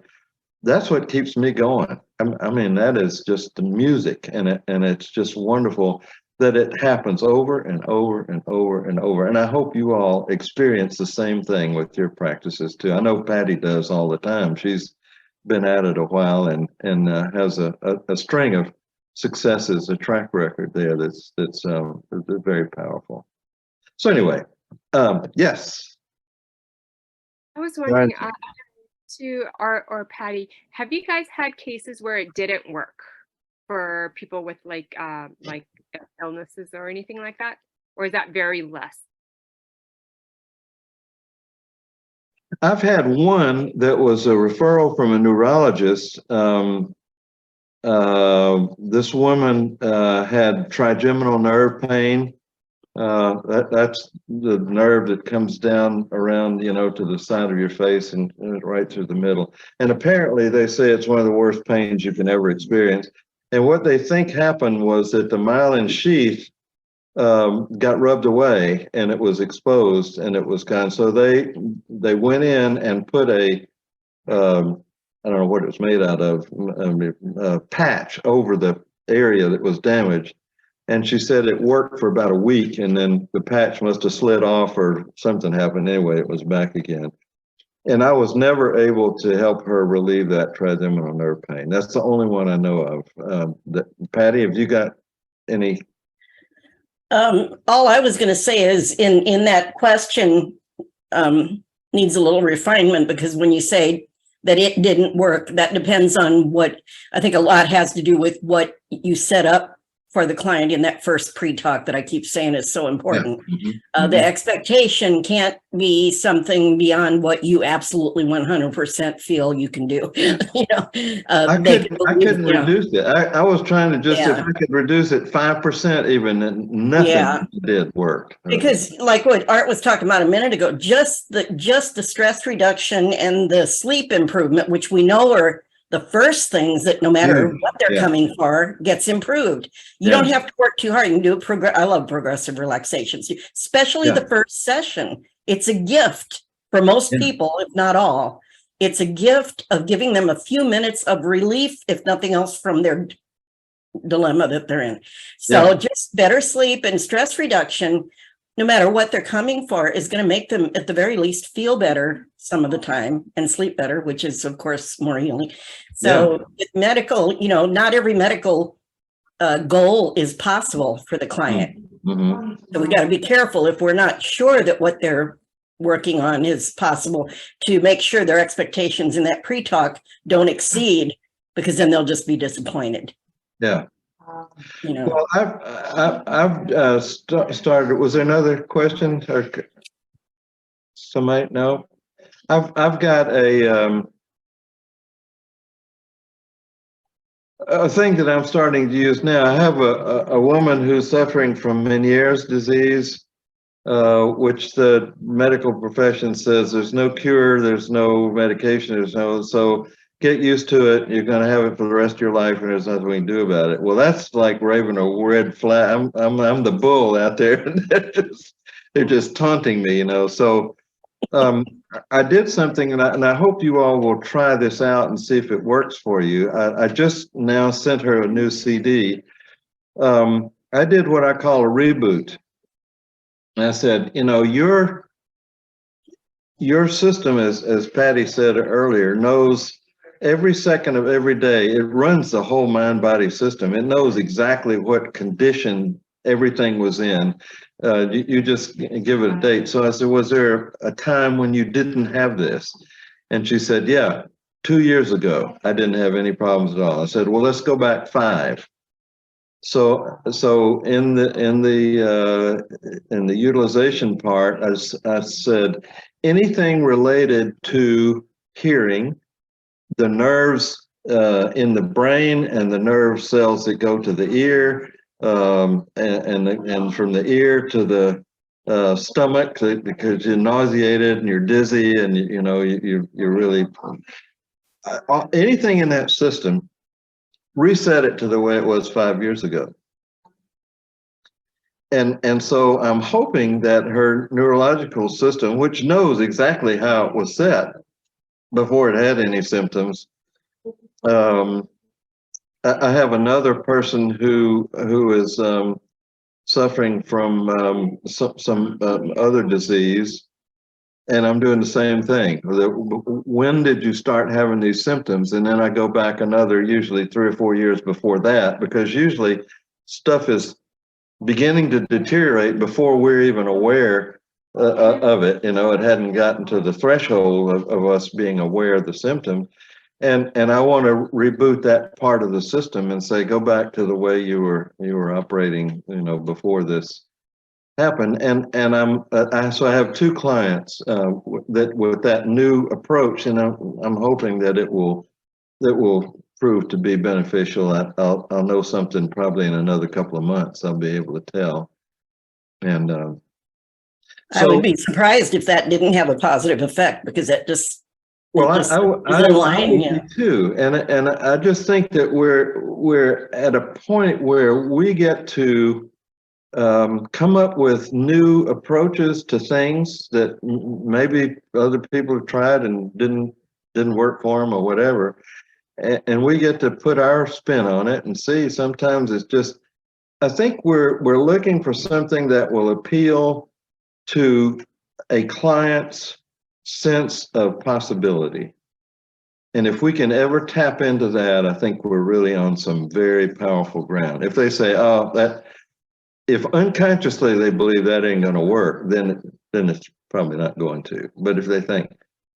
that's what keeps me going. I mean, that is just the music, and it's just wonderful that it happens over and over and over and over. And I hope you all experience the same thing with your practices too. I know Patty does all the time. She's been at it a while and has a string of successes, a track record there that's very powerful. So anyway, yes. I was wondering, to Art or Patty, have you guys had cases where it didn't work for people with like illnesses or anything like that? Or is that very less? I've had one that was a referral from a neurologist. This woman had trigeminal nerve pain. That's the nerve that comes down around, you know, to the side of your face and right through the middle. And apparently they say it's one of the worst pains you can ever experience. And what they think happened was that the myelin sheath got rubbed away and it was exposed and it was gone. So they went in and put a I don't know what it was made out of, a patch over the area that was damaged. And she said it worked for about a week, and then the patch must have slid off or something happened. Anyway, it was back again. And I was never able to help her relieve that trigeminal nerve pain. That's the only one I know of. Patty, have you got any? All I was going to say is in that question needs a little refinement, because when you say that it didn't work, that depends on what, I think a lot has to do with what you set up for the client in that first pre-talk that I keep saying is so important. Yeah. The expectation can't be something beyond what you absolutely 100% feel you can do. You know, I couldn't reduce it. I was trying to just, if I could reduce it 5% even, and nothing did work. Because like what Art was talking about a minute ago, just the stress reduction and the sleep improvement, which we know are the first things that no matter what they're coming for gets improved. You don't have to work too hard. You can do it. I love progressive relaxations, especially the first session. It's a gift for most people, if not all. It's a gift of giving them a few minutes of relief, if nothing else, from their dilemma that they're in. So just better sleep and stress reduction no matter what they're coming for, is going to make them at the very least feel better some of the time and sleep better, which is of course more healing. So with medical, not every medical goal is possible for the client. Mm-hmm. So we got to be careful if we're not sure that what they're working on is possible, to make sure their expectations in that pre-talk don't exceed, because then they'll just be disappointed. Yeah. You know. Well, I've started. Was there another question or somebody? No. I've got a thing that I'm starting to use now. I have a woman who's suffering from Meniere's disease, which the medical profession says there's no cure, there's no medication, so get used to it. You're going to have it for the rest of your life, and there's nothing we can do about it. Well, that's like waving a red flag. I'm the bull out there. They're just taunting me, So I did something, and I hope you all will try this out and see if it works for you. I just now sent her a new CD. I did what I call a reboot. I said, your system, as Patty said earlier, knows every second of every day. It runs the whole mind-body system. It knows exactly what condition everything was in. You just give it a date. So I said, was there a time when you didn't have this? And she said, yeah, 2 years ago, I didn't have any problems at all. I said, well, let's go back 5. So in the utilization part, I said, anything related to hearing, the nerves in the brain and the nerve cells that go to the ear, and from the ear to the stomach, because you're nauseated and you're dizzy and you're really anything in that system. Reset it to the way it was 5 years ago. And so I'm hoping that her neurological system, which knows exactly how it was set before it had any symptoms. I have another person who is suffering from some other disease, and I'm doing the same thing. When did you start having these symptoms? And then I go back usually 3 or 4 years before that, because usually stuff is beginning to deteriorate before we're even aware of it. It hadn't gotten to the threshold of us being aware of the symptoms. And I want to reboot that part of the system and say, go back to the way you were operating, before this happened. So I have 2 clients that with that new approach, and I'm hoping that it will prove to be beneficial. I'll know something probably in another couple of months. I'll be able to tell. And I would be surprised if that didn't have a positive effect, because that just I would be too, and I just think that we're at a point where we get to come up with new approaches to things that maybe other people have tried and didn't work for them or whatever, and we get to put our spin on it and see. Sometimes it's just, I think we're looking for something that will appeal to a client's sense of possibility. And if we can ever tap into that, I think we're really on some very powerful ground. If they say, if unconsciously they believe that ain't going to work, then it's probably not going to. But if they think,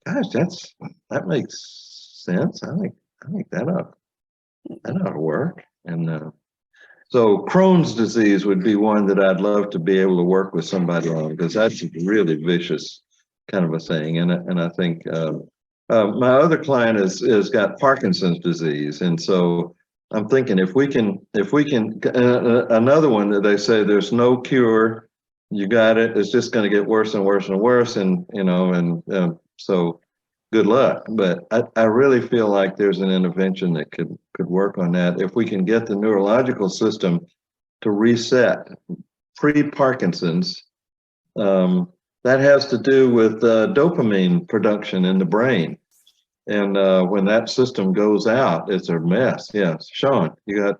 gosh, that makes sense. I think that ought to work. And so Crohn's disease would be one that I'd love to be able to work with somebody on, because that's a really vicious kind of a thing. And I think my other client is got Parkinson's disease, and so I'm thinking if we can another one that they say there's no cure, you got it. It's just going to get worse and worse and worse, and so good luck. But I really feel like there's an intervention that could work on that if we can get the neurological system to reset pre-Parkinson's. That has to do with dopamine production in the brain. And when that system goes out, it's a mess. Yeah, Sean, you got.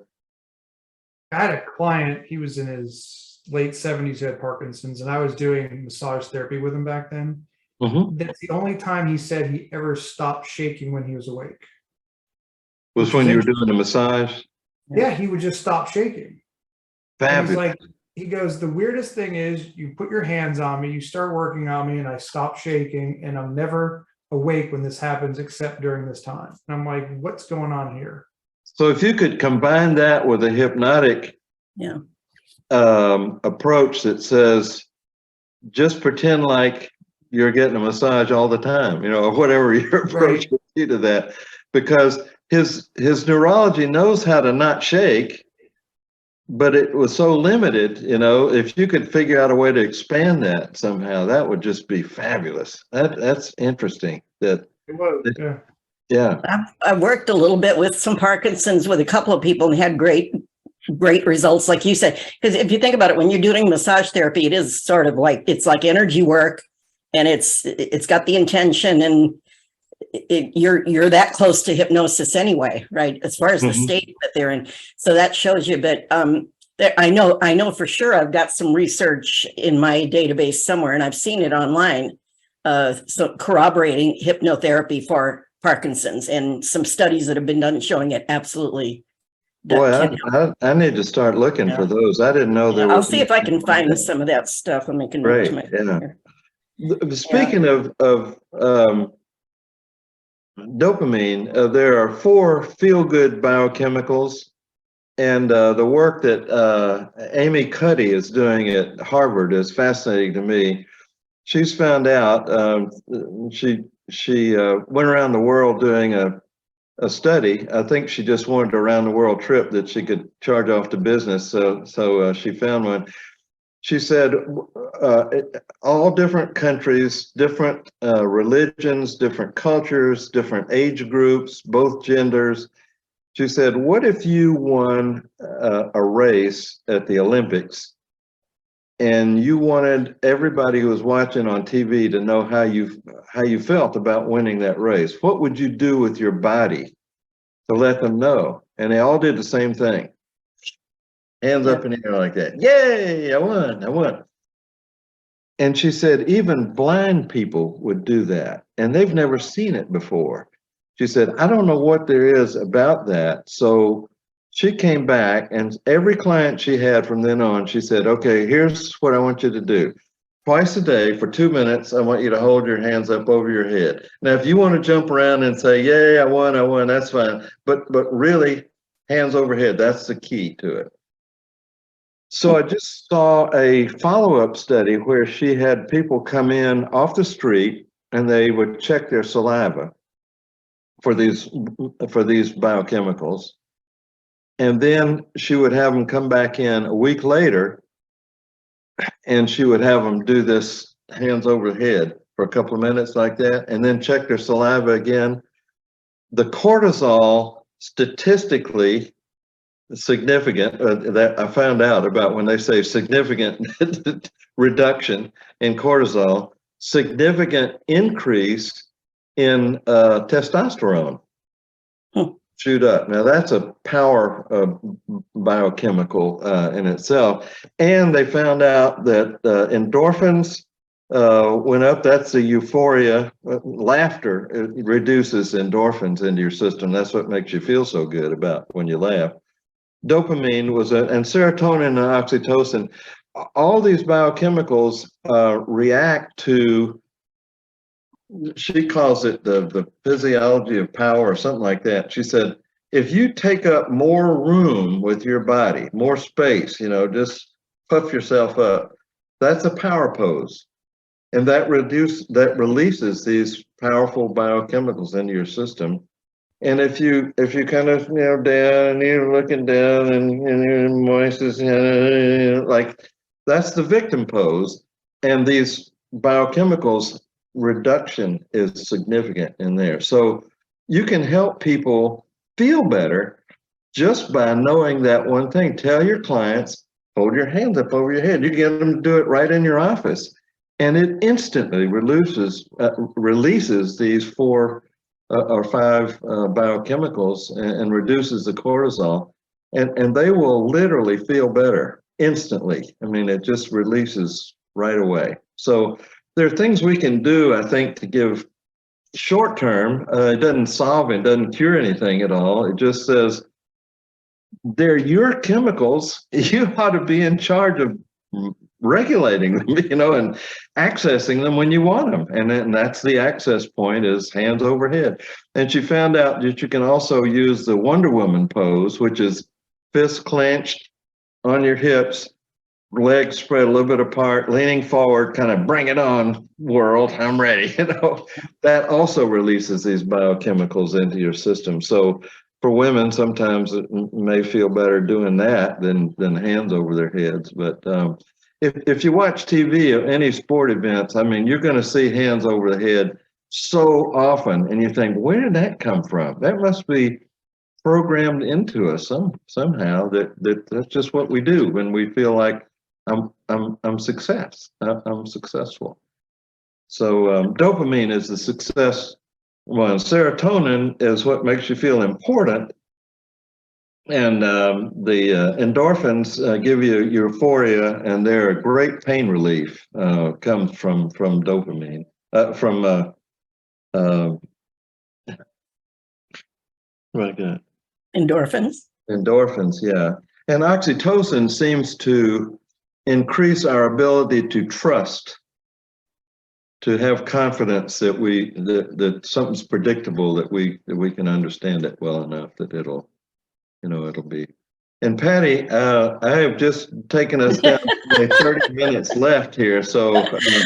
I had a client, he was in his late 70s who had Parkinson's, and I was doing massage therapy with him back then. Mhm. That's the only time he said he ever stopped shaking when he was awake. Was when you were doing the massage? Yeah, he would just stop shaking. And he's Fabulous. like, he goes, the weirdest thing is you put your hands on me, you start working on me, and I stop shaking, and I'm never awake when this happens except during this time. And I'm like, what's going on here? So if you could combine that with a hypnotic Yeah. approach that says, just pretend like you're getting a massage all the time, or whatever your approach Right. would be to that, because his neurology knows how to not shake, but it was so limited, if you could figure out a way to expand that somehow, that would just be fabulous. That's interesting. It was, yeah. Yeah. I worked a little bit with some Parkinson's with a couple of people and had great results, like you said. Because if you think about it, when you're doing massage therapy, it is sort of like, it's like energy work, and it's got the intention, and you're that close to hypnosis anyway, right? As far as the state that they're in. So that shows you, but I know for sure I've got some research in my database somewhere, and I've seen it online, so corroborating hypnotherapy for Parkinson's, and some studies that have been done showing it absolutely. Boy, I need to start looking for those. I didn't know there was. I'll see if I can find some of that stuff and make a note to my computer. Speaking of dopamine, there are 4 feel-good biochemicals, and the work that Amy Cuddy is doing at Harvard is fascinating to me. She's found out, she went around the world doing a study. I think she just wanted a around the world trip that she could charge off to business. So she found one. She said all different countries, different religions, different cultures, different age groups, both genders. She said, what if you won a race at the Olympics, and you wanted everybody who was watching on TV to know how you felt about winning that race? What would you do with your body to let them know? And they all did the same thing. Hands up in the air like that. Yay, I won. And she said, even blind people would do that, and they've never seen it before. She said, I don't know what there is about that. So she came back, and every client she had from then on, she said, okay, here's what I want you to do. Twice a day for 2 minutes, I want you to hold your hands up over your head. Now, if you want to jump around and say, yay, I won, that's fine. But really, hands overhead, that's the key to it. So I just saw a follow-up study where she had people come in off the street, and they would check their saliva for these biochemicals. And then she would have them come back in a week later, and she would have them do this hands over head for a couple of minutes like that, and then check their saliva again. The cortisol, statistically significant, that I found out about when they say significant reduction in cortisol, significant increase in testosterone. Shoot up. Now that's a power biochemical in itself. And they found out that endorphins went up. That's the euphoria. Laughter, it reduces endorphins into your system. That's what makes you feel so good about when you laugh. Dopamine was and serotonin and oxytocin. All these biochemicals react to, she calls it the physiology of power or something like that. She said, if you take up more room with your body, more space, just puff yourself up, that's a power pose. And that releases these powerful biochemicals into your system. And if you kind of down and you're looking down and your voice is like, that's the victim pose. And these biochemicals reduction is significant in there. So you can help people feel better just by knowing that one thing. Tell your clients, hold your hands up over your head. You get them to do it right in your office, and it instantly releases these 4 or 5 biochemicals and reduces the cortisol, and they will literally feel better instantly. I mean, it just releases right away. So there are things we can do, I think, to give short term. It doesn't solve it, doesn't cure anything at all. It just says they're your chemicals. You ought to be in charge of regulating them, and accessing them when you want them. And then that's the access point, is hands overhead. And she found out that you can also use the Wonder Woman pose, which is fists clenched on your hips, legs spread a little bit apart, leaning forward, kind of bring it on, world, I'm ready. That also releases these biochemicals into your system. So for women, sometimes it may feel better doing that than hands over their heads. But if you watch TV or any sport events, I mean, you're going to see hands over the head so often, and you think, where did that come from? That must be programmed into us somehow. That's just what we do when we feel like I'm successful. So dopamine is the success one. Serotonin is what makes you feel important. And the endorphins give you euphoria, and they're a great pain relief. Comes from dopamine, Endorphins. Endorphins, yeah. And oxytocin seems to increase our ability to trust, to have confidence that that something's predictable, that we can understand it well enough that it'll be. And Patty, I have just taken us down to 30 minutes left here, so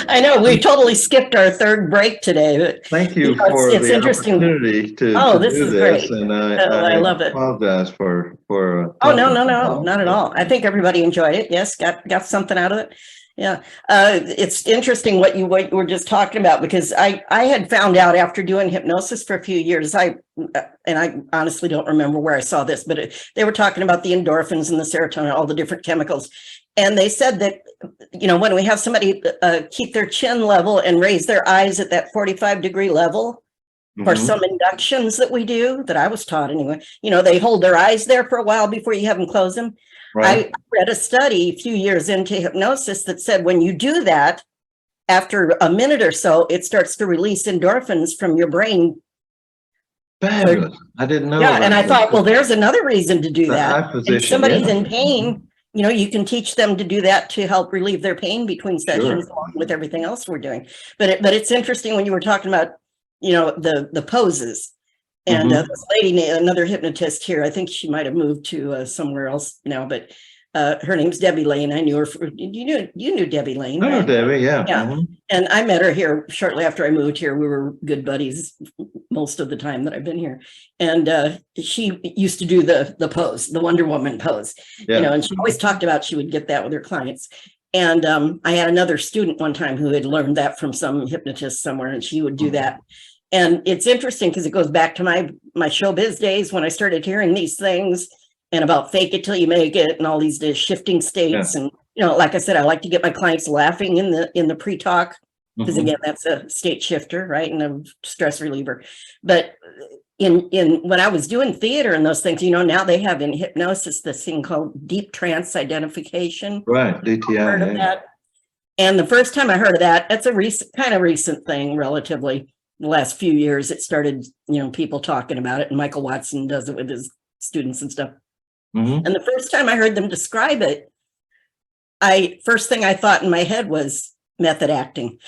I know we totally skipped our third break today, but thank you it's for the interesting opportunity to this do is this. great. And I love it. Apologize for Oh, no, not at all. I think everybody enjoyed it. Yes, got something out of it. Yeah. It's interesting what you were just talking about, because I had found out after doing hypnosis for a few years, and I honestly don't remember where I saw this, but they were talking about the endorphins and the serotonin, all the different chemicals. And they said that, when we have somebody keep their chin level and raise their eyes at that 45-degree level, for some inductions that we do, that I was taught anyway, they hold their eyes there for a while before you have them close them. Right. I read a study a few years into hypnosis that said when you do that, after a minute or so, it starts to release endorphins from your brain. Fabulous. I didn't know. Yeah, and I thought, well, there's another reason to do that. If somebody's in pain, you can teach them to do that to help relieve their pain between sessions, along with everything else we're doing. But it's interesting when you were talking about, the poses. And this lady, another hypnotist here, I think she might have moved to somewhere else now, but her name's Debbie Lane. I knew her. You knew Debbie Lane. I know Debbie, yeah. Yeah. And I met her here shortly after I moved here. We were good buddies most of the time that I've been here. And she used to do the pose, the Wonder Woman pose, and she always talked about she would get that with her clients. And I had another student one time who had learned that from some hypnotist somewhere, and she would do that. And it's interesting because it goes back to my showbiz days when I started hearing these things and about fake it till you make it and all these shifting states. And, like I said, I like to get my clients laughing in the pre-talk, because again, that's a state shifter, right? And a stress reliever. But in when I was doing theater and those things, now they have in hypnosis this thing called deep trance identification. Right, DTI. Heard of that? And the first time I heard of that, that's a recent thing, relatively. The last few years, it started, people talking about it, and Michael Watson does it with his students and stuff. And the first time I heard them describe it, first thing I thought in my head was method acting.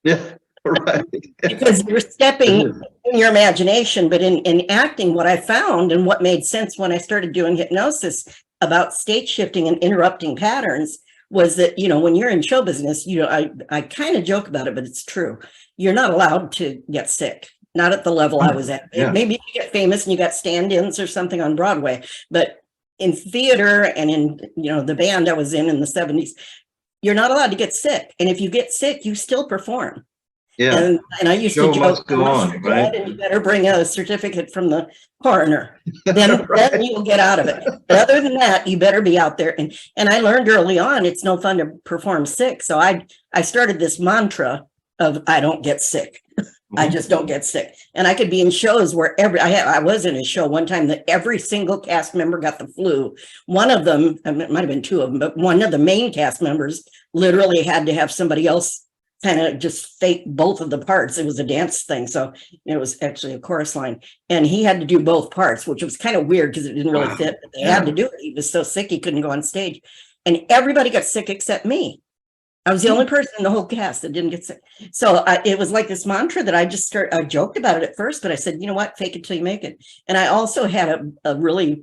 Yeah, right. Because you're stepping in your imagination, but in acting, what I found and what made sense when I started doing hypnosis about state shifting and interrupting patterns was that, when you're in show business, I kind of joke about it, but it's true. You're not allowed to get sick, not at the level I was at. Yeah. Maybe you get famous and you got stand-ins or something on Broadway, but in theater and in, the band I was in the 70s, you're not allowed to get sick. And if you get sick, you still perform. Yeah. And I used to joke, go on, right? And you better bring a certificate from the coroner. Then, then you'll get out of it. But other than that, you better be out there. And I learned early on, it's no fun to perform sick. So I started this mantra of I don't get sick. I just don't get sick. And I could be in shows where I was in a show one time that every single cast member got the flu. One of them, it might have been two of them, but one of the main cast members literally had to have somebody else kind of just fake both of the parts. It was a dance thing. So it was actually a chorus line. And he had to do both parts, which was kind of weird because it didn't really fit. But they had to do it. He was so sick he couldn't go on stage. And everybody got sick except me. I was the only person in the whole cast that didn't get sick. So it was like this mantra that I joked about it at first, but I said, you know what, fake it till you make it. And I also had a really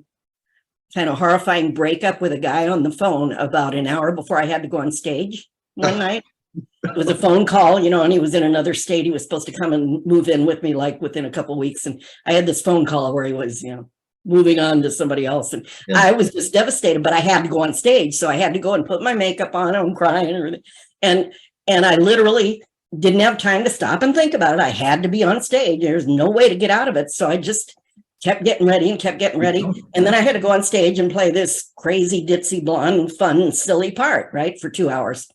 kind of horrifying breakup with a guy on the phone about an hour before I had to go on stage one night. It was a phone call, and he was in another state. He was supposed to come and move in with me like within a couple of weeks. And I had this phone call where he was, moving on to somebody else. And I was just devastated, but I had to go on stage. So I had to go and put my makeup on. I'm crying and everything. And I literally didn't have time to stop and think about it. I had to be on stage. There's no way to get out of it. So I just kept getting ready and kept getting ready. And then I had to go on stage and play this crazy, ditzy, blonde, fun, silly part, right, for 2 hours.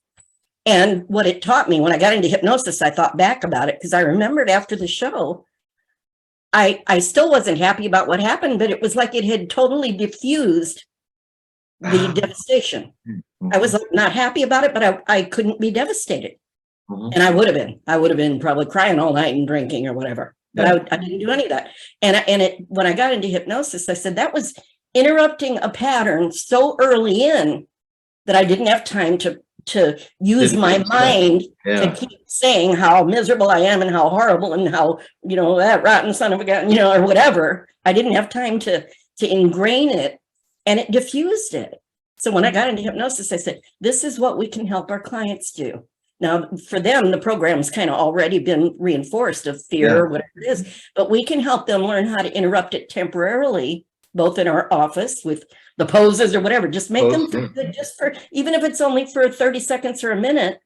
And what it taught me when I got into hypnosis, I thought back about it because I remembered after the show, I still wasn't happy about what happened, but it was like it had totally diffused the devastation. I was not happy about it, but I couldn't be devastated. And I would have been probably crying all night and drinking or whatever, but I didn't do any of that. And when I got into hypnosis, I said that was interrupting a pattern so early in that I didn't have time to use my mind to keep saying how miserable I am and how horrible and how, that rotten son of a gun, or whatever. I didn't have time to ingrain it, and it diffused it. So when I got into hypnosis, I said, this is what we can help our clients do. Now, for them, the program's kind of already been reinforced of fear or whatever it is, but we can help them learn how to interrupt it temporarily, both in our office with the poses or whatever. Just make them feel good, just for, even if it's only for 30 seconds or a minute.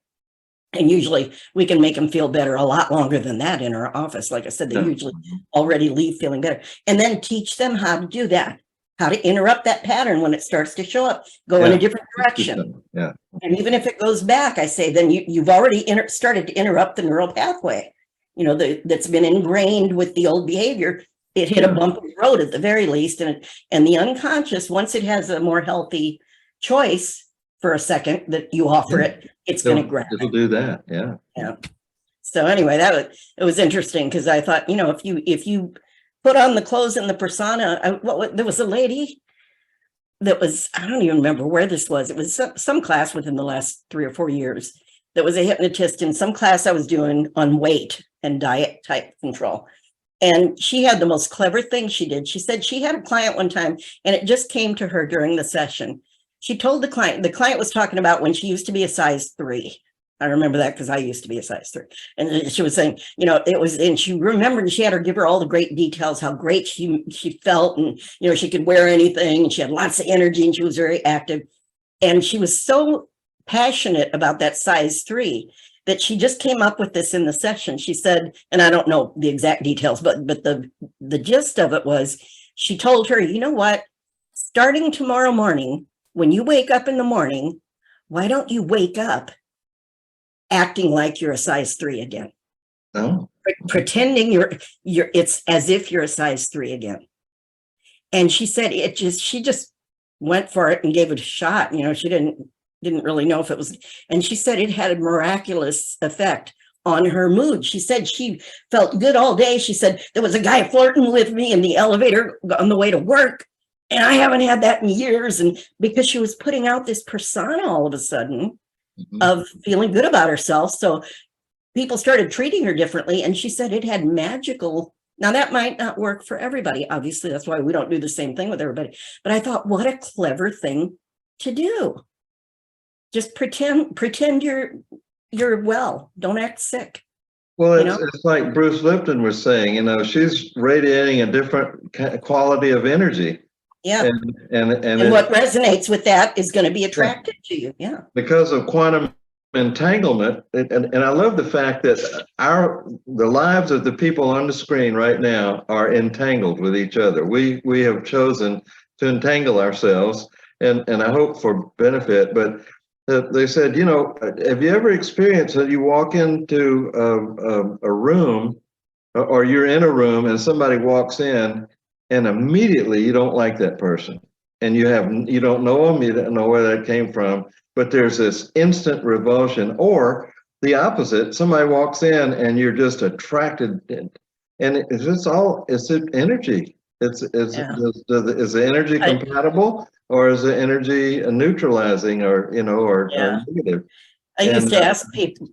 And usually we can make them feel better a lot longer than that in our office. Like I said, they usually already leave feeling better. And then teach them how to do that, how to interrupt that pattern when it starts to show up, go in a different direction. And even if it goes back, I say, then you've already started to interrupt the neural pathway, that's been ingrained with the old behavior. It hit a bump in the road at the very least. And the unconscious, once it has a more healthy choice for a second that you offer it, it's going to grab it. It'll do that. Yeah. So anyway, it was interesting because I thought, if you put on the clothes and the persona, there was a lady that was, I don't even remember where this was. It was some class within the last 3 or 4 years. That was a hypnotist in some class I was doing on weight and diet type control. And she had the most clever thing she did. She said she had a client one time, and it just came to her during the session. She told the client was talking about when she used to be a size 3. I remember that because I used to be a size 3. And she was saying, it was, and she remembered, and she had her give her all the great details, how great she felt, and, she could wear anything, and she had lots of energy, and she was very active. And she was so passionate about that size 3 that she just came up with this in the session. She said, and I don't know the exact details, but the gist of it was, she told her, you know what, starting tomorrow morning, when you wake up in the morning, why don't you wake up acting like you're a size 3 again? Oh. Pretending it's as if you're a size 3 again. And she said she just went for it and gave it a shot. She didn't really know if it was, and she said it had a miraculous effect on her mood. She said she felt good all day. She said there was a guy flirting with me in the elevator on the way to work, and I haven't had that in years. And because she was putting out this persona all of a sudden of feeling good about herself, so people started treating her differently. And she said it had magical. Now that might not work for everybody. Obviously, that's why we don't do the same thing with everybody. But I thought, what a clever thing to do. Just pretend you're well. Don't act sick. Well, it's like Bruce Lipton was saying, she's radiating a different quality of energy. Yeah. And what resonates with that is going to be attracted to you. Yeah. Because of quantum entanglement. And I love the fact that the lives of the people on the screen right now are entangled with each other. We have chosen to entangle ourselves, and I hope for benefit, but they said, have you ever experienced that you walk into a room or you're in a room and somebody walks in and immediately you don't like that person, and you don't know them, you don't know where that came from, but there's this instant revulsion. Or the opposite, somebody walks in and you're just attracted, and it's an energy. Is the energy compatible, or is the energy neutralizing, or or negative? I used to ask people,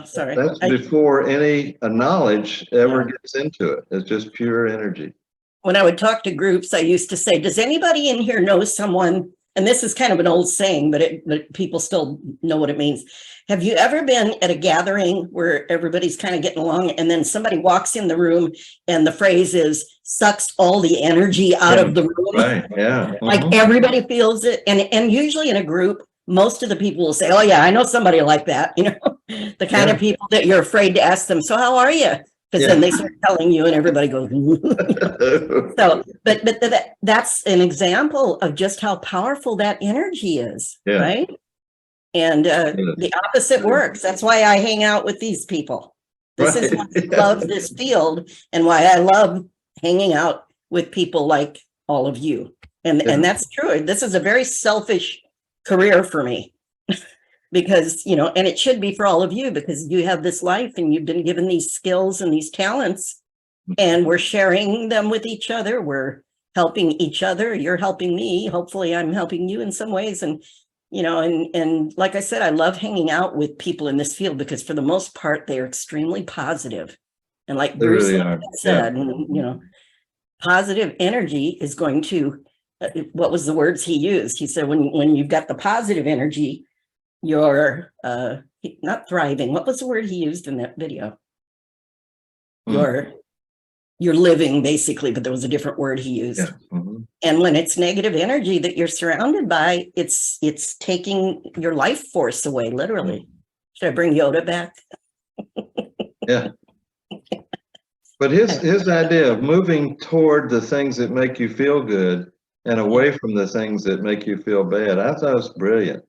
sorry. That's before any knowledge ever gets into it. It's just pure energy. When I would talk to groups, I used to say, does anybody in here know someone? And this is kind of an old saying, but people still know what it means. Have you ever been at a gathering where everybody's kind of getting along, and then somebody walks in the room and the phrase is sucks all the energy out of the room? Right. Yeah. Like everybody feels it. And usually in a group, most of the people will say, oh yeah, I know somebody like that. The kind of people that you're afraid to ask them, so how are you? Because then they start telling you and everybody goes, so, but that's an example of just how powerful that energy is, right? And the opposite works. That's why I hang out with these people. This is why I love this field, and why I love hanging out with people like all of you. And that's true. This is a very selfish career for me. Because, and it should be for all of you, because you have this life and you've been given these skills and these talents, and we're sharing them with each other. We're helping each other. You're helping me. Hopefully I'm helping you in some ways. And, and like I said, I love hanging out with people in this field because for the most part, they're extremely positive. And like Bruce said, positive energy is going to, what was the words he used? He said, when you've got the positive energy, you're not thriving. What was the word he used in that video? You're living, basically, but there was a different word he used. And when it's negative energy that you're surrounded by, it's taking your life force away, literally. Should I bring Yoda back? But his idea of moving toward the things that make you feel good and away from the things that make you feel bad, I thought it was brilliant.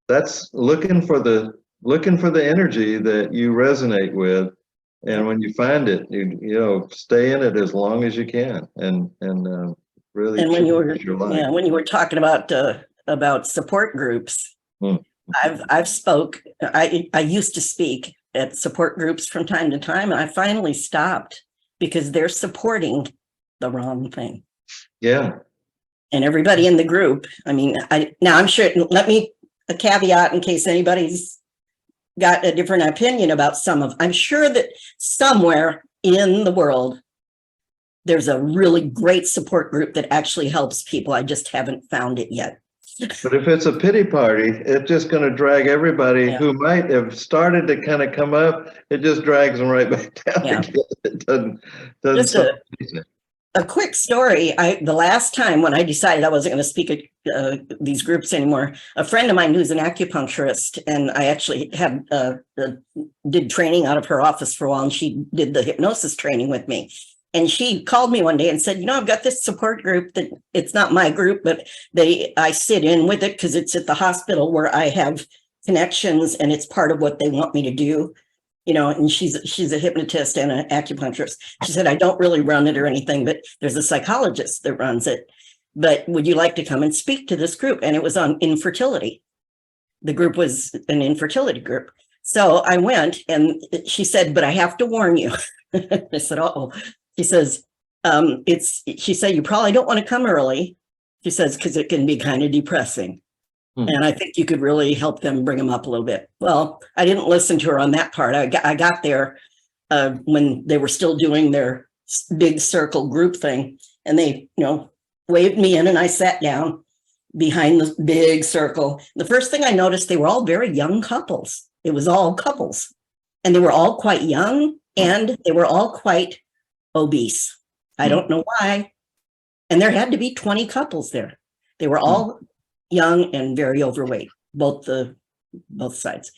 That's looking for the energy that you resonate with, and when you find it, you stay in it as long as you can, and really. And when you were talking about support groups, I've spoke. I used to speak at support groups from time to time, and I finally stopped because they're supporting the wrong thing. Yeah. And everybody in the group. I mean, I'm sure. Let me. A caveat in case anybody's got a different opinion about I'm sure that somewhere in the world, there's a really great support group that actually helps people. I just haven't found it yet. But if it's a pity party, it's just going to drag everybody who might have started to kind of come up. It just drags them right back down. It doesn't just a quick story. The last time when I decided I wasn't going to speak at these groups anymore, a friend of mine who's an acupuncturist, and I actually did training out of her office for a while, and she did the hypnosis training with me. And she called me one day and said, I've got this support group that it's not my group, but I sit in with it because it's at the hospital where I have connections and it's part of what they want me to do. And she's a hypnotist and an acupuncturist. She said, I don't really run it or anything, but there's a psychologist that runs it. But would you like to come and speak to this group? And it was on infertility. The group was an infertility group. So I went, and she said, but I have to warn you. I said, uh-oh. She says, she said, you probably don't want to come early. She says, because it can be kind of depressing. And I think you could really help them bring them up a little bit. Well, I didn't listen to her on that part. I got there when they were still doing their big circle group thing. And they, waved me in, and I sat down behind the big circle. The first thing I noticed, they were all very young couples. It was all couples. And they were all quite young, and they were all quite obese. I don't know why. And there had to be 20 couples there. They were all young and very overweight, both sides.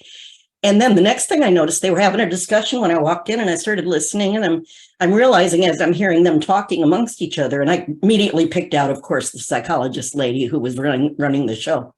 And then the next thing I noticed, they were having a discussion when I walked in, and I started listening, and I'm realizing as I'm hearing them talking amongst each other, and I immediately picked out, of course, the psychologist lady who was running the show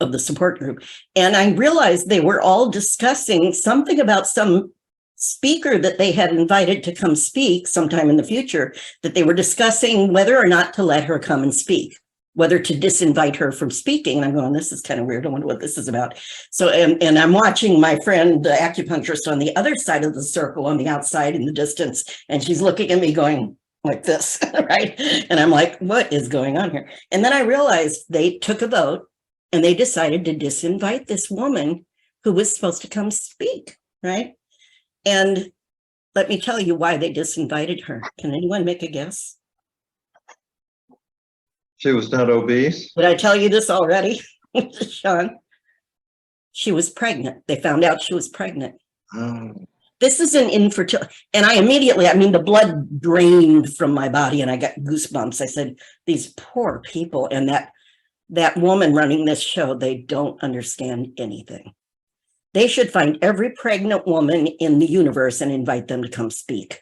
of the support group. And I realized they were all discussing something about some speaker that they had invited to come speak sometime in the future, that they were discussing whether or not to let her come and speak, whether to disinvite her from speaking. And I'm going, this is kind of weird. I wonder what this is about. So, and I'm watching my friend, the acupuncturist on the other side of the circle on the outside in the distance, and she's looking at me going like this, right? And I'm like, what is going on here? And then I realized they took a vote and they decided to disinvite this woman who was supposed to come speak, right? And let me tell you why they disinvited her. Can anyone make a guess? She was not obese. Did I tell you this already, Sean? She was pregnant. They found out she was pregnant. Oh, This is an infertility. And I immediately, I mean, the blood drained from my body and I got goosebumps. I said, these poor people. And that woman running this show, they don't understand anything. They should find every pregnant woman in the universe and invite them to come speak.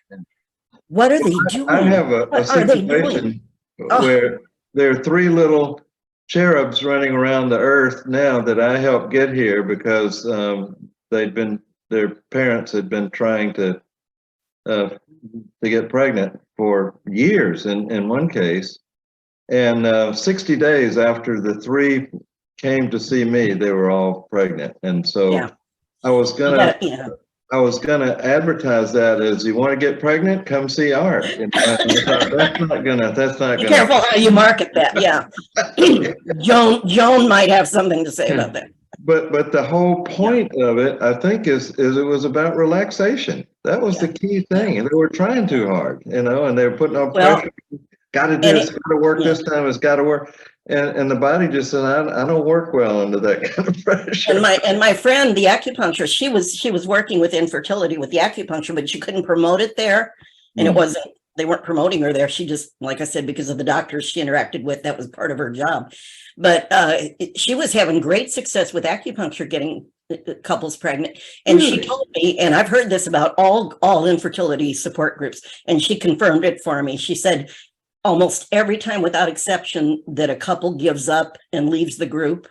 What are they doing? I have a What are they doing? situation where there are 3 little cherubs running around the earth now that I helped get here because their parents had been trying to get pregnant for years in one case. And 60 days after the 3 came to see me, they were all pregnant. And so Yeah. I was gonna Yeah. advertise that as, you want to get pregnant, come see Art. And I thought, that's not Be gonna. careful how you market that. Yeah. Joan might have something to say about that. But the whole point of it, I think, is it was about relaxation. That was the key thing. And they were trying too hard, and they were putting on pressure. Got to do this, got to work this time, it's got to work. And the body just said, I don't work well under that kind of pressure. And my friend, the acupuncturist, she was working with infertility with the acupuncture, but she couldn't promote it there. And they weren't promoting her there. She just, like I said, because of the doctors she interacted with, that was part of her job. But she was having great success with acupuncture, getting couples pregnant. And she told me, and I've heard this about all infertility support groups, and she confirmed it for me. She said, almost every time without exception that a couple gives up and leaves the group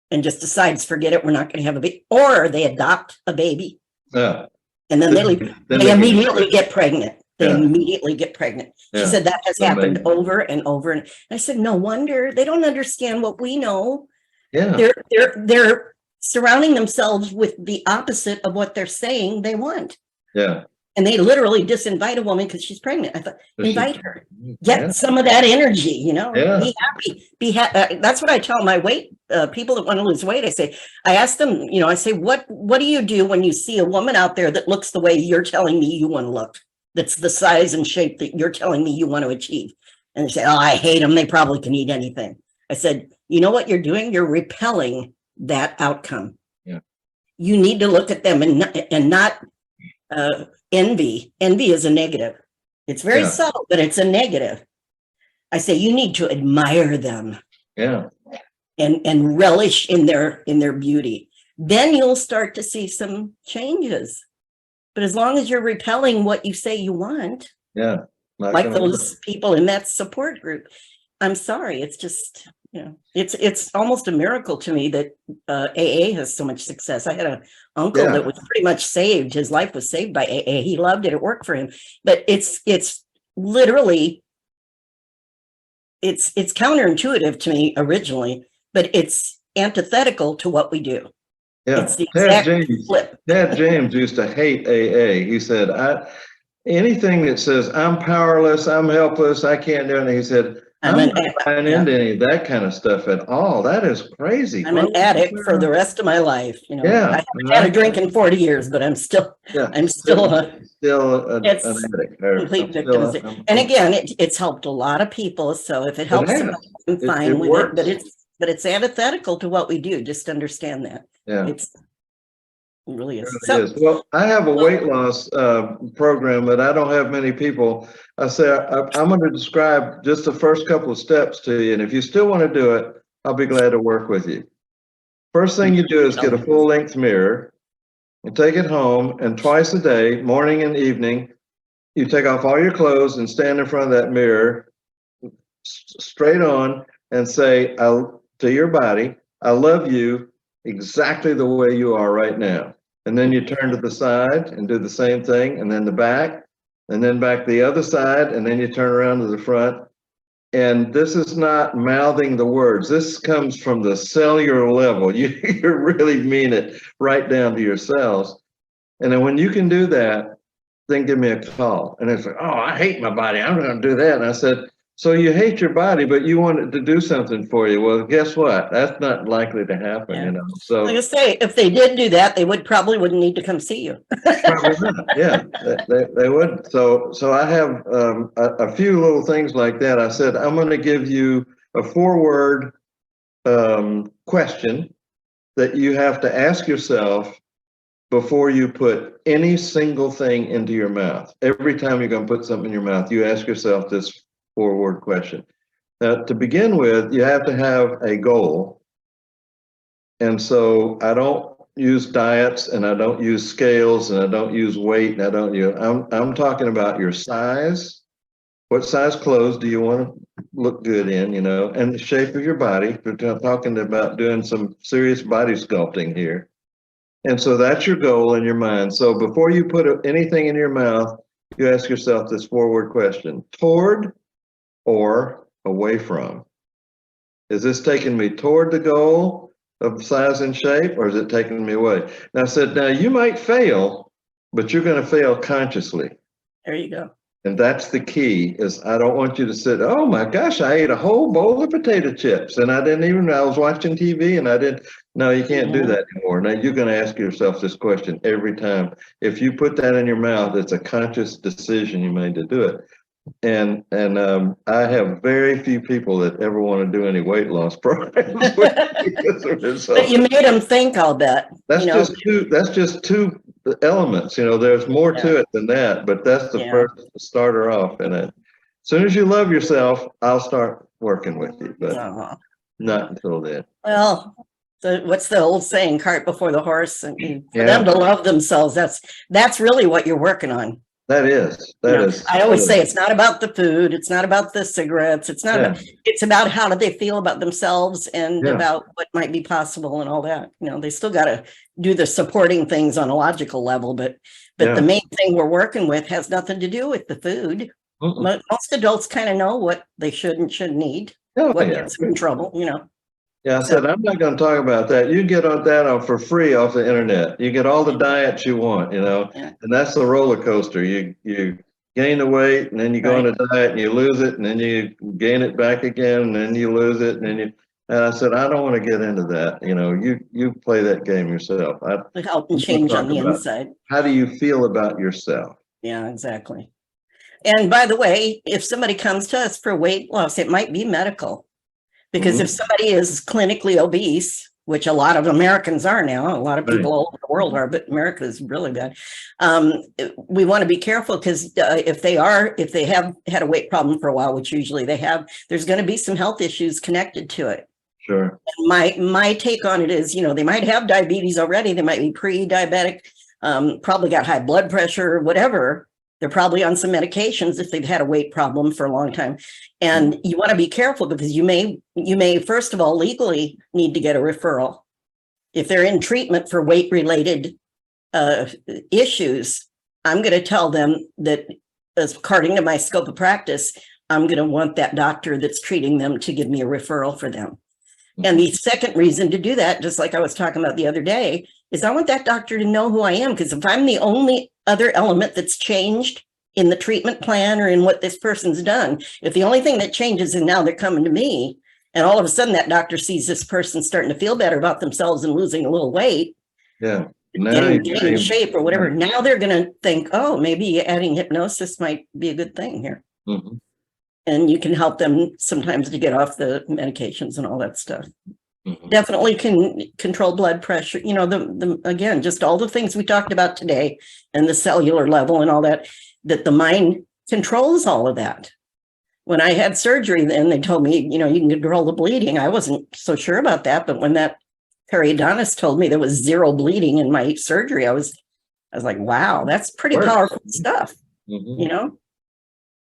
and just decides, forget it, we're not going to have a baby, or they adopt a baby. Yeah. And then they leave, they immediately get pregnant. They immediately get pregnant. She said that has happened over and over. And I said, no wonder. They don't understand what we know. Yeah. They're surrounding themselves with the opposite of what they're saying they want. Yeah. And they literally disinvite a woman because she's pregnant. I thought, invite her, get some of that energy, be happy, That's what I tell my people that want to lose weight. I ask them, I say, what do you do when you see a woman out there that looks the way you're telling me you want to look? That's the size and shape that you're telling me you want to achieve. And they say, oh, I hate them. They probably can eat anything. I said, you know what you're doing? You're repelling that outcome. Yeah. You need to look at them and not envy. Envy is a negative. It's very subtle, but it's a negative. I say you need to admire them. Yeah. And relish in their beauty. Then you'll start to see some changes. But as long as you're repelling what you say you want, like those people in that support group, I'm sorry, it's just, it's almost a miracle to me that AA has so much success. I had an uncle that was pretty much saved. His life was saved by AA. He loved it. It worked for him. But it's literally, it's counterintuitive to me originally, but it's antithetical to what we do. Yeah. It's the exact flip. Dad James used to hate AA. He said, anything that says I'm powerless, I'm helpless, I can't do anything. He said, I'm not buying into any of that kind of stuff at all. That is crazy. I'm an addict for the rest of my life. I haven't had a drink in 40 years, but I'm still an addict. Complete victim. And again, it's helped a lot of people. So if it helps them, I'm fine with it. But it's antithetical to what we do. Just understand that. Yeah. It really is. Well, I have a weight loss program, but I don't have many people. I say I'm going to describe just the first couple of steps to you, and if you still want to do it, I'll be glad to work with you. First thing you do is get a full-length mirror and take it home, and twice a day, morning and evening, you take off all your clothes and stand in front of that mirror straight on and say to your body, I love you exactly the way you are right now. and then you turn to the side and do the same thing, and then the back, and then back the other side, and then you turn around to the front. And this is not mouthing the words. This comes from the cellular level. You really mean it right down to your cells. And then when you can do that, then give me a call. And it's like, oh, I hate my body. I'm going to do that. And I said, so you hate your body, but you want it to do something for you. Well, guess what? That's not likely to happen, you know. So like I say, if they did do that, they wouldn't need to come see you. probably not. Yeah, they wouldn't. So I have a few little things like that. I said, I'm going to give you a 4-word question that you have to ask yourself before you put any single thing into your mouth. Every time you're going to put something in your mouth, you ask yourself this 4-word question. Now, to begin with, you have to have a goal. And so I don't use diets, and I don't use scales, and I don't use weight, and I don't use, I'm talking about your size. What size clothes do you want to look good in, you know, and the shape of your body. We're talking about doing some serious body sculpting here. And so that's your goal in your mind. So before you put anything in your mouth, you ask yourself this 4-word question: toward or away from? Is this taking me toward the goal of size and shape, or is it taking me away? Now I said, now you might fail, but you're going to fail consciously. There you go. And that's the key, is I don't want you to sit, oh my gosh, I ate a whole bowl of potato chips and I was watching TV and I didn't. No, you can't do that anymore. Now you're going to ask yourself this question every time. If you put that in your mouth, it's a conscious decision you made to do it. And I have very few people that ever want to do any weight loss programs. But you made them think, I'll bet. That's just two elements, you know. There's more to it than that, but that's the first starter off. And as soon as you love yourself, I'll start working with you, but not until then. Well, what's the old saying, cart before the horse? And for them to love themselves, that's really what you're working on. That is. I always say it's not about the food. It's not about the cigarettes. It's not about, it's about how do they feel about themselves and about what might be possible and all that. You know, they still got to do the supporting things on a logical level, but the main thing we're working with has nothing to do with the food. Most adults kind of know what they should and shouldn't eat, what gets them in trouble, you know. Yeah, I said, I'm not going to talk about that. You get on that for free off the internet. You get all the diets you want, you know, and that's the roller coaster. You gain the weight, and then you go on a diet and you lose it, and then you gain it back again, and then you lose it, and I said, I don't want to get into that. You know, you play that game yourself. Help and change on the inside. How do you feel about yourself? Yeah, exactly. And by the way, if somebody comes to us for weight loss, it might be medical. Because if somebody is clinically obese, which a lot of Americans are now, a lot of people all over the world are, but America is really bad. We want to be careful because if they have had a weight problem for a while, which usually they have, there's going to be some health issues connected to it. Sure. And my take on it is, you know, they might have diabetes already. They might be pre-diabetic, probably got high blood pressure, whatever. They're probably on some medications if they've had a weight problem for a long time. And you want to be careful because you may, first of all, legally need to get a referral. If they're in treatment for weight-related issues, I'm going to tell them that, according to my scope of practice, I'm going to want that doctor that's treating them to give me a referral for them. And the second reason to do that, just like I was talking about the other day, is I want that doctor to know who I am. Because if I'm the only other element that's changed in the treatment plan or in what this person's done, if the only thing that changes is now they're coming to me, and all of a sudden that doctor sees this person starting to feel better about themselves and losing a little weight, getting in shape or whatever, now they're going to think, oh, maybe adding hypnosis might be a good thing here. And you can help them sometimes to get off the medications and all that stuff. Definitely can control blood pressure. You know, again, just all the things we talked about today and the cellular level and all that, that the mind controls all of that. When I had surgery, then they told me, you know, you can control the bleeding. I wasn't so sure about that. But when that periodontist told me there was 0 bleeding in my surgery, I was like, wow, that's pretty powerful stuff, you know?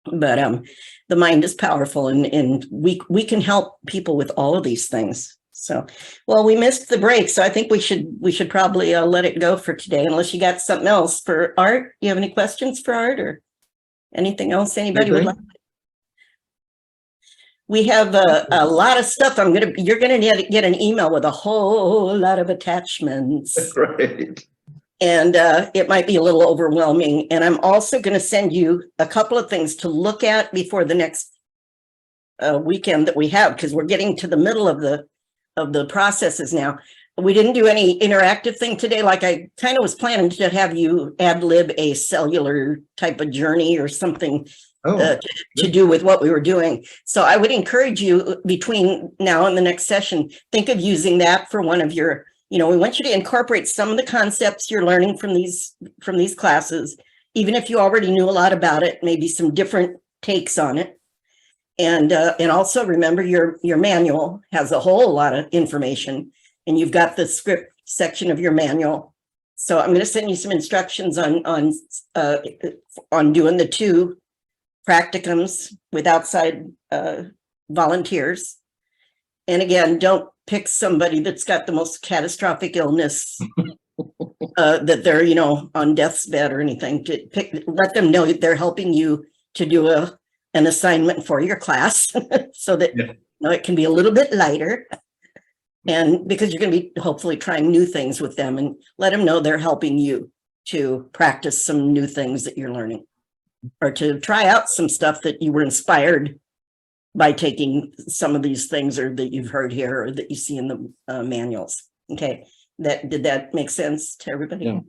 But the mind is powerful, and we can help people with all of these things. So, well, we missed the break, so I think we should probably let it go for today, unless you got something else for Art. You have any questions for Art or anything else anybody would like? We have a lot of stuff. You're gonna get an email with a whole lot of attachments. Great. And it might be a little overwhelming. And I'm also going to send you a couple of things to look at before the next weekend that we have, because we're getting to the middle of the processes now. We didn't do any interactive thing today. Like I kind of was planning to have you ad lib a cellular type of journey or something to do with what we were doing. So I would encourage you between now and the next session, think of using that for one of your, we want you to incorporate some of the concepts you're learning from these classes, even if you already knew a lot about it, maybe some different takes on it. And also remember your manual has a whole lot of information, and you've got the script section of your manual. So I'm going to send you some instructions on doing the 2 practicums with outside volunteers. And again, don't pick somebody that's got the most catastrophic illness that they're, on death's bed or anything. Let them know that they're helping you to do an assignment for your class so that it can be a little bit lighter. And because you're going to be hopefully trying new things with them, and let them know they're helping you to practice some new things that you're learning, or to try out some stuff that you were inspired by taking some of these things, or that you've heard here, or that you see in the manuals. Okay, did that make sense to everybody? Yeah.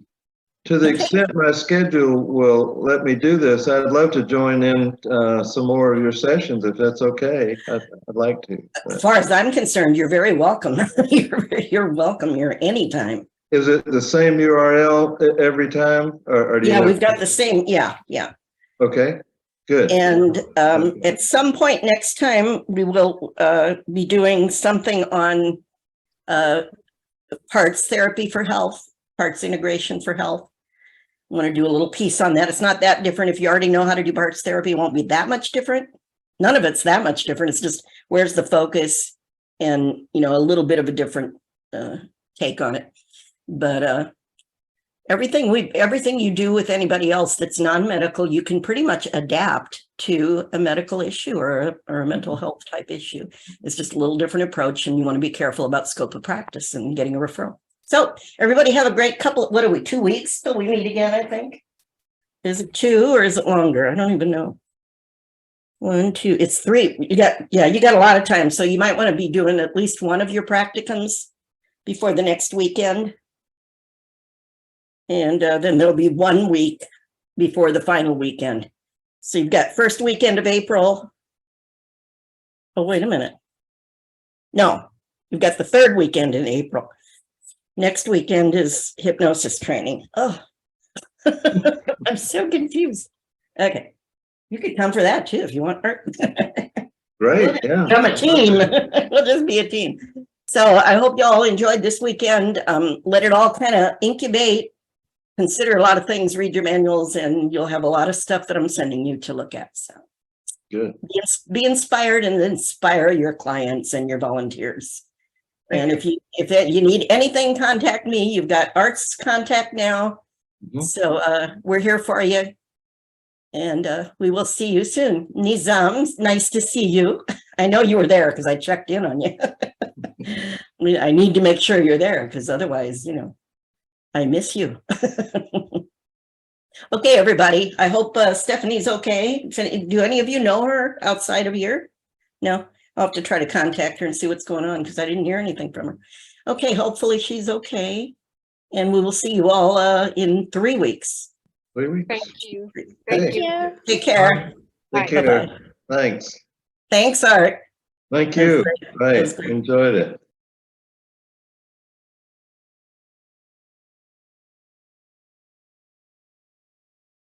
To the extent my schedule will let me do this, I'd love to join in some more of your sessions, if that's okay. I'd like to. As far as I'm concerned, you're very welcome. You're welcome here anytime. Is it the same URL every time? Or do you we've got the same. Yeah. Okay, good. And at some point next time, we will be doing something on parts therapy for health, parts integration for health. I want to do a little piece on that. It's not that different. If you already know how to do parts therapy, it won't be that much different. None of it's that much different. It's just where's the focus and, a little bit of a different take on it. But everything you do with anybody else that's non-medical, you can pretty much adapt to a medical issue or a mental health type issue. It's just a little different approach, and you want to be careful about scope of practice and getting a referral. So everybody have a great couple. What are we, 2 weeks till we meet again, I think? Is it 2 or is it longer? I don't even know. 1, 2, it's 3. You got a lot of time. So you might want to be doing at least one of your practicums before the next weekend. And then there'll be 1 week before the final weekend. So you've got first weekend of April. Oh, wait a minute. No, you've got the 3rd weekend in April. Next weekend is hypnosis training. Oh, I'm so confused. Okay. You could come for that too if you want. Great, yeah. I'm a team. We'll just be a team. So I hope you all enjoyed this weekend. Let it all kind of incubate. Consider a lot of things, read your manuals, and you'll have a lot of stuff that I'm sending you to look at. So good. Be inspired and inspire your clients and your volunteers. And if you need anything, contact me. You've got Art's contact now. Mm-hmm. So we're here for you. And we will see you soon. Nizam, nice to see you. I know you were there because I checked in on you. I need to make sure you're there because otherwise, I miss you. Okay, everybody. I hope Stephanie's okay. Do any of you know her outside of here? No? I'll have to try to contact her and see what's going on because I didn't hear anything from her. Okay, hopefully she's okay. And we will see you all in 3 weeks. 3 weeks. Thank you. Thank you. Take care. Take care. Thanks. Thanks, Art. Thank you. Right. Enjoyed it.